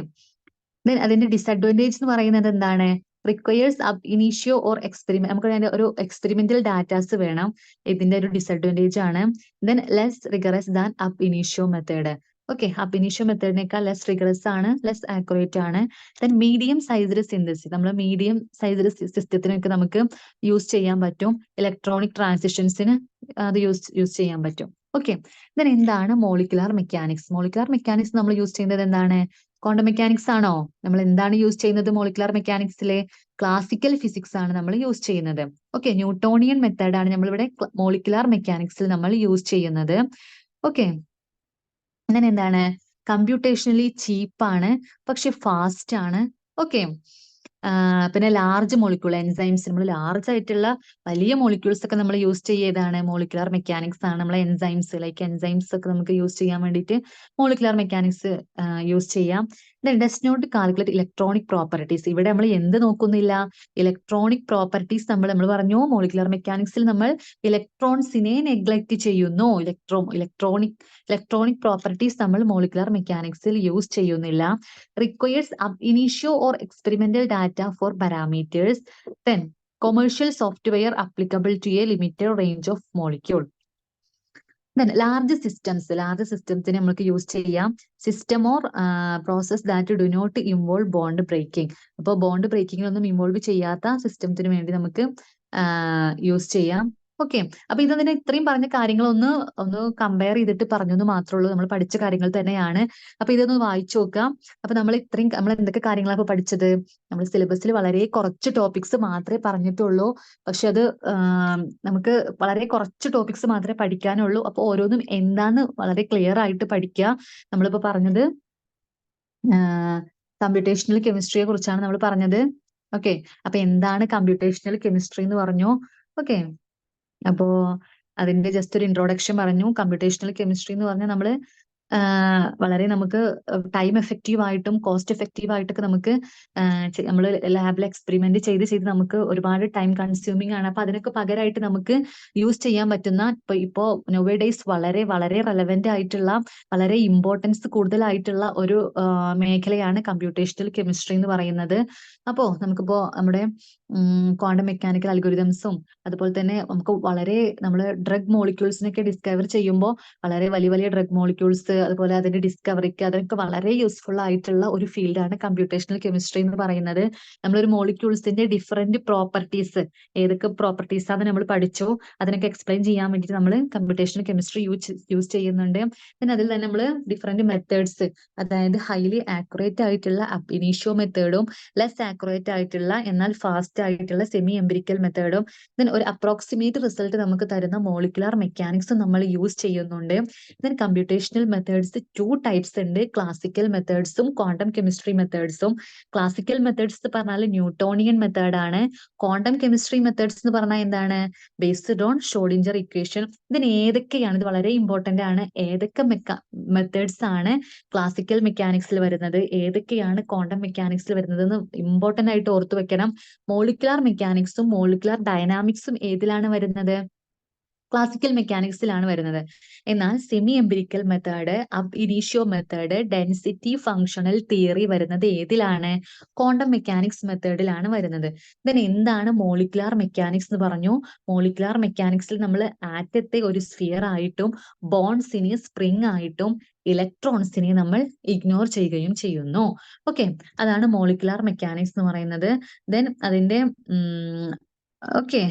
then അതിന്റെ ഡിസഡ്വാൻറ്റേജ് എന്ന് പറയുന്നത് എന്താണ്? Requires Ab ഇനീഷ്യോ or experiment. നമുക്ക് അതിന്റെ ഒരു എക്സ്പെരിമെന്റൽ ഡാറ്റാസ് വേണം. ഇതിന്റെ ഒരു ഡിസഡ്വാൻറ്റേജ് ആണ്. ദെൻ ലെസ് റിഗറസ് ദാൻ അബ് ഇനീഷ്യോ മെത്തേഡ്. ഓക്കെ, അബ് ഇനീഷ്യോ മെത്തേഡിനേക്കാൾ ലെസ് റിഗറസ് ആണ്, ലെസ് ആക്യുറേറ്റ് ആണ്. ദെൻ മീഡിയം സൈസ്ഡ് സിന്തസിസ്, നമ്മൾ മീഡിയം സൈസ്ഡ് സിസ്റ്റത്തിനൊക്കെ നമുക്ക് യൂസ് ചെയ്യാൻ പറ്റും. ഇലക്ട്രോണിക് ട്രാൻസിഷൻസിന് അത് യൂസ് ചെയ്യാൻ പറ്റും. ഓക്കെ, ദെൻ എന്താണ് മോളിക്കുലാർ മെക്കാനിക്സ്? മോളിക്കുലാർ മെക്കാനിക്സ് നമ്മൾ യൂസ് ചെയ്യുന്നത് എന്താണ്? ക്വാണ്ടം മെക്കാനിക്സ് ആണോ? നമ്മൾ എന്താണ് യൂസ് ചെയ്യുന്നത് മോളിക്കുലാർ മെക്കാനിക്സിലെ? ക്ലാസിക്കൽ ഫിസിക്സ് ആണ് നമ്മൾ യൂസ് ചെയ്യുന്നത്. ഓക്കെ, ന്യൂട്ടോണിയൻ മെത്തേഡാണ് നമ്മളിവിടെ മോളിക്കുലാർ മെക്കാനിക്സിൽ നമ്മൾ യൂസ് ചെയ്യുന്നത്. ഓക്കെ, അങ്ങനെ എന്താണ്? കമ്പ്യൂട്ടേഷണലി ചീപ്പാണ്, പക്ഷെ ഫാസ്റ്റ് ആണ്. ഓക്കെ, പിന്നെ ലാർജ് മോളിക്യൂൾ എൻസൈംസ്, നമ്മൾ ലാർജ് ആയിട്ടുള്ള വലിയ മോളിക്യൂൾസ് ഒക്കെ നമ്മൾ യൂസ് ചെയ്താണ് മോളിക്കുലാർ മെക്കാനിക്സ് ആണ്. നമ്മളെ എൻസൈംസ് എൻസൈംസ് ഒക്കെ നമുക്ക് യൂസ് ചെയ്യാൻ വേണ്ടിയിട്ട് മോളിക്കുലാർ മെക്കാനിക്സ് യൂസ് ചെയ്യാം. Does not calculate electronic properties. ഇവിടെ നമ്മൾ എന്ത് നോക്കുന്നില്ല? ഇലക്ട്രോണിക് പ്രോപ്പർട്ടീസ് നമ്മൾ പറഞ്ഞു മോളിക്കുലാർ മെക്കാനിക്സിൽ നമ്മൾ ഇലക്ട്രോൺസിനെ നെഗ്ലക്ട് ചെയ്യുന്നു. ഇലക്ട്രോണിക് പ്രോപ്പർട്ടീസ് നമ്മൾ മോളിക്കുലാർ മെക്കാനിക്സിൽ യൂസ് ചെയ്യുന്നില്ല. requires ab initio or experimental data for parameters. Then commercial software applicable to a limited range of molecule. Then large സിസ്റ്റംസിന് നമുക്ക് യൂസ് ചെയ്യാം system or process that do not involve bond breaking. അപ്പോൾ bond ബ്രേക്കിങ്ങിനൊന്നും involve ചെയ്യാത്ത സിസ്റ്റത്തിന് വേണ്ടി നമുക്ക് use ചെയ്യാം. ഓക്കെ, അപ്പൊ ഇതിന് ഇത്രയും പറഞ്ഞ കാര്യങ്ങൾ ഒന്ന് കമ്പയർ ചെയ്തിട്ട് പറഞ്ഞെന്ന് മാത്രമേ ഉള്ളൂ. നമ്മൾ പഠിച്ച കാര്യങ്ങൾ തന്നെയാണ്. അപ്പൊ ഇതൊന്ന് വായിച്ചു നോക്കാം. അപ്പൊ നമ്മൾ എന്തൊക്കെ കാര്യങ്ങളാണ് ഇപ്പൊ പഠിച്ചത്? നമ്മൾ സിലബസിൽ വളരെ കുറച്ച് ടോപ്പിക്സ് മാത്രമേ പറഞ്ഞിട്ടുള്ളൂ. പക്ഷെ അത് നമുക്ക് വളരെ കുറച്ച് ടോപ്പിക്സ് മാത്രമേ പഠിക്കാനുള്ളൂ. അപ്പൊ ഓരോന്നും എന്താന്ന് വളരെ ക്ലിയർ ആയിട്ട് പഠിക്കുക. നമ്മളിപ്പോ പറഞ്ഞത് കമ്പ്യൂട്ടേഷണൽ കെമിസ്ട്രിയെ കുറിച്ചാണ് നമ്മൾ പറഞ്ഞത്. ഓക്കെ, അപ്പൊ എന്താണ് കമ്പ്യൂട്ടേഷണൽ കെമിസ്ട്രി എന്ന് പറഞ്ഞു. ഓക്കെ, അപ്പോ അതിന്റെ ജസ്റ്റ് ഒരു ഇൻട്രോഡക്ഷൻ പറഞ്ഞു. കമ്പ്യൂട്ടേഷണൽ കെമിസ്ട്രി എന്ന് പറഞ്ഞാൽ വളരെ നമുക്ക് ടൈം എഫക്റ്റീവ് ആയിട്ടും കോസ്റ്റ് എഫക്റ്റീവ് ആയിട്ടൊക്കെ നമുക്ക് നമ്മൾ ലാബിൽ എക്സ്പെരിമെന്റ് ചെയ്ത് നമുക്ക് ഒരുപാട് ടൈം കൺസ്യൂമിംഗ് ആണ്. അപ്പൊ അതിനൊക്കെ പകരമായിട്ട് നമുക്ക് യൂസ് ചെയ്യാൻ പറ്റുന്ന ഇപ്പോ നോവേ ഡേയ്സ് വളരെ വളരെ റെലവെന്റ് ആയിട്ടുള്ള വളരെ ഇമ്പോർട്ടൻസ് കൂടുതലായിട്ടുള്ള ഒരു മേഖലയാണ് കമ്പ്യൂട്ടേഷണൽ കെമിസ്ട്രി എന്ന് പറയുന്നത്. അപ്പോ നമുക്കിപ്പോ നമ്മുടെ ക്വാണ്ടം മെക്കാനിക്കൽ അൽഗോരിതംസും അതുപോലെ തന്നെ നമുക്ക് വളരെ നമ്മൾ ഡ്രഗ് മോളിക്യൂൾസിനൊക്കെ ഡിസ്കവർ ചെയ്യുമ്പോൾ വളരെ വലിയ വലിയ ഡ്രഗ് മോളിക്യൂൾസ് അതുപോലെ അതിന്റെ ഡിസ്കവറിക്ക് അതൊക്കെ വളരെ യൂസ്ഫുൾ ആയിട്ടുള്ള ഒരു ഫീൽഡാണ് കമ്പ്യൂട്ടേഷണൽ കെമിസ്ട്രി എന്ന് പറയുന്നത്. നമ്മളൊരു മോളിക്യൂൾസിന്റെ ഡിഫറെന്റ് പ്രോപ്പർട്ടീസ് ഏതൊക്കെ പ്രോപ്പർട്ടീസ് ആണ് നമ്മൾ പഠിച്ചു അതിനൊക്കെ എക്സ്പ്ലെയിൻ ചെയ്യാൻ വേണ്ടിയിട്ട് നമ്മൾ കമ്പ്യൂട്ടേഷണൽ കെമിസ്ട്രി യൂസ് ചെയ്യുന്നുണ്ട്. പിന്നെ അതിൽ തന്നെ നമ്മൾ ഡിഫറെന്റ് മെത്തേഡ്സ്, അതായത് ഹൈലി ആക്യുറേറ്റ് ആയിട്ടുള്ള അബ് ഇനീഷ്യോ മെത്തേഡും ലെസ് ആക്യുറേറ്റ് ആയിട്ടുള്ള എന്നാൽ ഫാസ്റ്റ് ആയിട്ടുള്ള സെമി എംപിരിക്കൽ മെത്തേഡും ദെൻ ഒരു അപ്രോക്സിമേറ്റ് റിസൾട്ട് നമുക്ക് തരുന്ന മോളിക്കുലാർ മെക്കാനിക്സും നമ്മൾ യൂസ് ചെയ്യുന്നുണ്ട്. ദെൻ കമ്പ്യൂട്ടേഷണൽ മെത്തേഡ്സ് 2 ടൈപ്സ് ഉണ്ട്, ക്ലാസിക്കൽ മെത്തേഡ്സും ക്വാണ്ടം കെമിസ്ട്രി മെത്തേഡ്സും. ക്ലാസിക്കൽ മെത്തേഡ്സ് എന്ന് പറഞ്ഞാൽ ന്യൂട്ടോണിയൻ മെത്തേഡാണ്. ക്വാണ്ടം കെമിസ്ട്രി മെത്തേഡ്സ് എന്ന് പറഞ്ഞാൽ എന്താണ്? Based on Schrödinger equation. ഇതിന് ഏതൊക്കെയാണ്, ഇത് വളരെ ഇമ്പോർട്ടന്റ് ആണ്, ഏതൊക്കെ മെത്തേഡ്സ് ആണ് ക്ലാസിക്കൽ മെക്കാനിക്സിൽ വരുന്നത്, ഏതൊക്കെയാണ് ക്വാണ്ടം മെക്കാനിക്സിൽ വരുന്നത് എന്ന് ഇമ്പോർട്ടന്റ് ആയിട്ട് ഓർത്തു വെക്കണം. മോളിക്കുലാർ മെക്കാനിക്സും മോളിക്കുലാർ ഡൈനാമിക്സും ഏതിലാണ് വരുന്നത്? ക്ലാസിക്കൽ മെക്കാനിക്സിലാണ് വരുന്നത്. എന്നാൽ semi empirical method, ab initio method, density functional theory വരുന്നത് ഏതിലാണ്? ക്വാണ്ടം മെക്കാനിക്സ് മെത്തേഡിലാണ് വരുന്നത്. ദെൻ എന്താണ് മോളിക്കുലാർ മെക്കാനിക്സ് എന്ന് പറഞ്ഞു. മോളിക്കുലാർ മെക്കാനിക്സിൽ നമ്മൾ ആറ്റത്തെ ഒരു സ്ഫിയർ ആയിട്ടും ബോൺസിനെ സ്പ്രിംഗ് ആയിട്ടും ഇലക്ട്രോൺസിനെ നമ്മൾ ഇഗ്നോർ ചെയ്യുകയും ചെയ്യുന്നു. ഓക്കെ, അതാണ് മോളിക്കുലാർ മെക്കാനിക്സ് എന്ന് പറയുന്നത്. ദെൻ അതിന്റെ ഓക്കെ,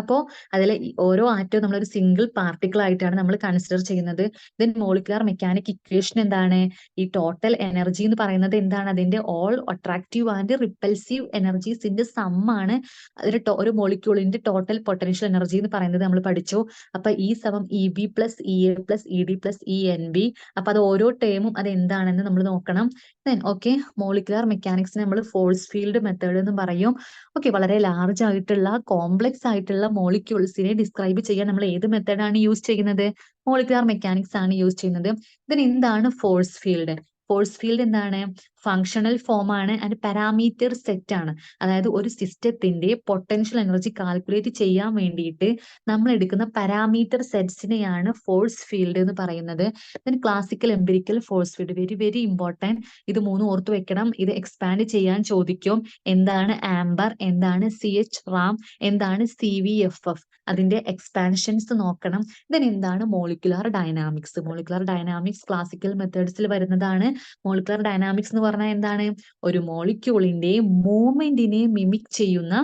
അപ്പോ അതിലെ ഓരോ ആറ്റവും നമ്മളൊരു സിംഗിൾ പാർട്ടിക്കിൾ ആയിട്ടാണ് നമ്മൾ കൺസിഡർ ചെയ്യുന്നത്. ദെൻ മോളിക്കുലാർ മെക്കാനിക് ഇക്വേഷൻ എന്താണ്? ഈ ടോട്ടൽ എനർജി എന്ന് പറയുന്നത് എന്താണ്? അതിന്റെ ഓൾ അട്രാക്റ്റീവ് ആൻഡ് റിപ്പൽസീവ് എനർജീസിന്റെ സം ആണ്. അതിൽ ഒരു മോളിക്യൂളിന്റെ ടോട്ടൽ പൊട്ടൻഷ്യൽ എനർജി എന്ന് പറയുന്നത് നമ്മൾ പഠിച്ചു. അപ്പൊ ഇ സമം E B plus E A plus E D plus E N B. അപ്പൊ അത് ഓരോ ടേമും അത് എന്താണെന്ന് നമ്മൾ നോക്കണം. ദെൻ ഓക്കെ, മോളിക്കുലാർ മെക്കാനിക്സിനെ നമ്മൾ ഫോഴ്സ് ഫീൽഡ് മെത്തേഡ് എന്ന് പറയും. ഓക്കെ, വളരെ ലാർജ് ആയിട്ടുള്ള കോംപ്ലക്സ് ആയിട്ടുള്ള മോളിക്യൂൾസിനെ ഡിസ്ക്രൈബ് ചെയ്യാൻ നമ്മൾ ഏത് മെത്തേഡാണ് യൂസ് ചെയ്യുന്നത്? മോളിക്കുലാർ മെക്കാനിക്സ് ആണ് യൂസ് ചെയ്യുന്നത്. ദെൻ എന്താണ് ഫോഴ്സ് ഫീൽഡ്? ഫോഴ്സ് ഫീൽഡ് എന്താണ്? ഫങ്ഷണൽ ഫോം ആണ് ആൻഡ് പാരാമീറ്റർ സെറ്റ് ആണ്. അതായത് ഒരു സിസ്റ്റത്തിന്റെ പൊട്ടൻഷ്യൽ എനർജി കാൽക്കുലേറ്റ് ചെയ്യാൻ വേണ്ടിയിട്ട് നമ്മൾ എടുക്കുന്ന പാരാമീറ്റർ സെറ്റ്സിനെയാണ് ഫോഴ്സ് ഫീൽഡ് എന്ന് പറയുന്നത്. Then classical empirical force field, very very important. ഇത് മൂന്നും ഓർത്ത് വെക്കണം. ഇത് എക്സ്പാൻഡ് ചെയ്യാൻ ചോദിക്കും. എന്താണ് ആംബർ, എന്താണ് CH റാം, എന്താണ് CVFF, അതിന്റെ എക്സ്പാൻഷൻസ് നോക്കണം. ദെൻ എന്താണ് molecular dynamics. Molecular dynamics classical മെത്തേഡ്സിൽ വരുന്നതാണ്. മോളിക്കുലാർ ഡൈനാമിക്സ് എന്ന് പറഞ്ഞാൽ എന്താണ്? ഒരു മോളിക്യൂളിന്റെ മൂവ്മെന്റിനെ മിമിക് ചെയ്യുന്ന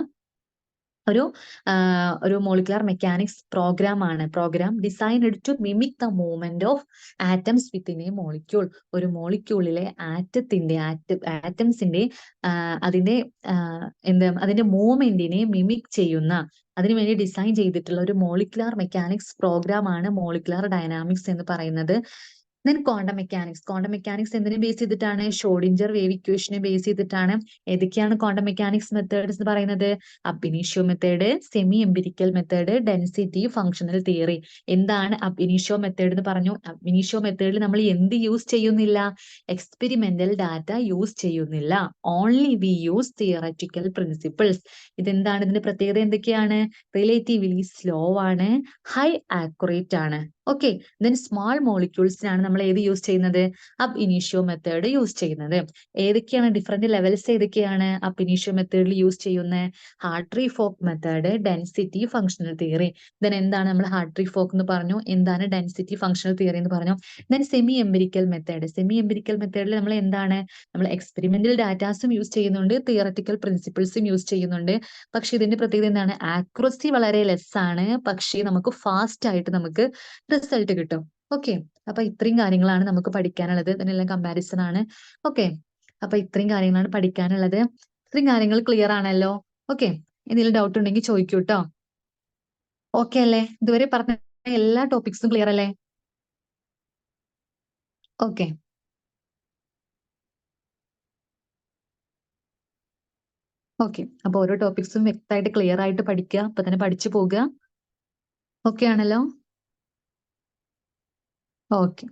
ഒരു മോളിക്കുലാർ മെക്കാനിക്സ് പ്രോഗ്രാം ആണ്. Program designed to mimic the movement of atoms within a molecule. ഒരു മോളിക്യൂളിലെ ആറ്റംസിന്റെ അതിന്റെ മൂവ്മെന്റിനെ മിമിക് ചെയ്യുന്ന, അതിനുവേണ്ടി ഡിസൈൻ ചെയ്തിട്ടുള്ള ഒരു മോളിക്കുലാർ മെക്കാനിക്സ് പ്രോഗ്രാം ആണ് മോളിക്കുലാർ ഡൈനാമിക്സ് എന്ന് പറയുന്നത്. Then quantum mechanics. Quantum mechanics എന്തിനെ ബേസ് ചെയ്തിട്ടാണ്? ഷ്രോഡിഞ്ചർ വേവ് ഇക്വേഷനെ ബേസ് ചെയ്തിട്ടാണ്. ഏതൊക്കെയാണ് ക്വാണ്ടം മെക്കാനിക്സ് മെത്തേഡ്സ് എന്ന് പറയുന്നത്? Ab initio method, semi empirical method, density, functional theory. എന്താണ് അബ് ഇനീഷ്യോ മെത്തേഡ് എന്ന് പറഞ്ഞു? അബ് ഇനീഷ്യോ മെത്തേഡിൽ നമ്മൾ എന്ത് യൂസ് ചെയ്യുന്നില്ല? എക്സ്പെരിമെന്റൽ ഡാറ്റ യൂസ് ചെയ്യുന്നില്ല. Only we use theoretical principles. ഇതെന്താണ്? ഇതിന്റെ പ്രത്യേകത എന്തൊക്കെയാണ്? റിലേറ്റീവ്ലി സ്ലോ ആണ്, ഹൈ ആക്യുറേറ്റ് ആണ്. ഓക്കെ. ദെൻ സ്മാൾ മോളിക്യൂൾസിനാണ് നമ്മൾ ഏത് യൂസ് ചെയ്യുന്നത്? അബ് ഇനീഷ്യോ മെത്തേഡ് യൂസ് ചെയ്യുന്നത്. ഏതൊക്കെയാണ് ഡിഫറെന്റ് ലെവൽസ്? ഏതൊക്കെയാണ് അബ് ഇനീഷ്യോ മെത്തേഡിൽ യൂസ് ചെയ്യുന്നത്? Hartree Fock method, density, functional theory. Then എന്താണ് നമ്മൾ ഹാർട്രി ഫോക്ക് എന്ന് പറഞ്ഞു? എന്താണ് ഡെൻസിറ്റി, ഫങ്ഷണൽ തിയറി എന്ന് പറഞ്ഞു? Then semi empirical method. Semi empirical മെത്തേഡിൽ നമ്മൾ എന്താണ്? നമ്മൾ എക്സ്പെരിമെന്റൽ ഡാറ്റാസും യൂസ് ചെയ്യുന്നുണ്ട്, തിയററ്റിക്കൽ പ്രിൻസിപ്പിൾസും യൂസ് ചെയ്യുന്നുണ്ട്. പക്ഷെ ഇതിന്റെ പ്രത്യേകത എന്താണ്? ആക്യുറസി വളരെ ലെസ് ആണ്, പക്ഷേ നമുക്ക് ഫാസ്റ്റ് ആയിട്ട് നമുക്ക് റിസൾട്ട് കിട്ടും. ഓക്കെ. അപ്പൊ ഇത്രയും കാര്യങ്ങളാണ് നമുക്ക് പഠിക്കാനുള്ളത്. ഇതിനെല്ലാം കമ്പാരിസൺ ആണ്. ഓക്കെ. അപ്പൊ ഇത്രയും കാര്യങ്ങളാണ് പഠിക്കാനുള്ളത്. ഇത്രയും കാര്യങ്ങൾ ക്ലിയർ ആണല്ലോ? ഓക്കെ. എന്തെങ്കിലും ഡൗട്ട് ഉണ്ടെങ്കിൽ ചോദിക്കൂ കേട്ടോ. ഓക്കെ അല്ലേ? ഇതുവരെ പറഞ്ഞ എല്ലാ ടോപ്പിക്സും ക്ലിയർ അല്ലേ? ഓക്കെ. ഓക്കെ. അപ്പൊ ഓരോ ടോപ്പിക്സും വ്യക്തമായിട്ട് ക്ലിയർ ആയിട്ട് പഠിക്കുക. അപ്പൊ തന്നെ പഠിച്ചു പോകുക. ഓക്കെ ആണല്ലോ? ഓക്കെ.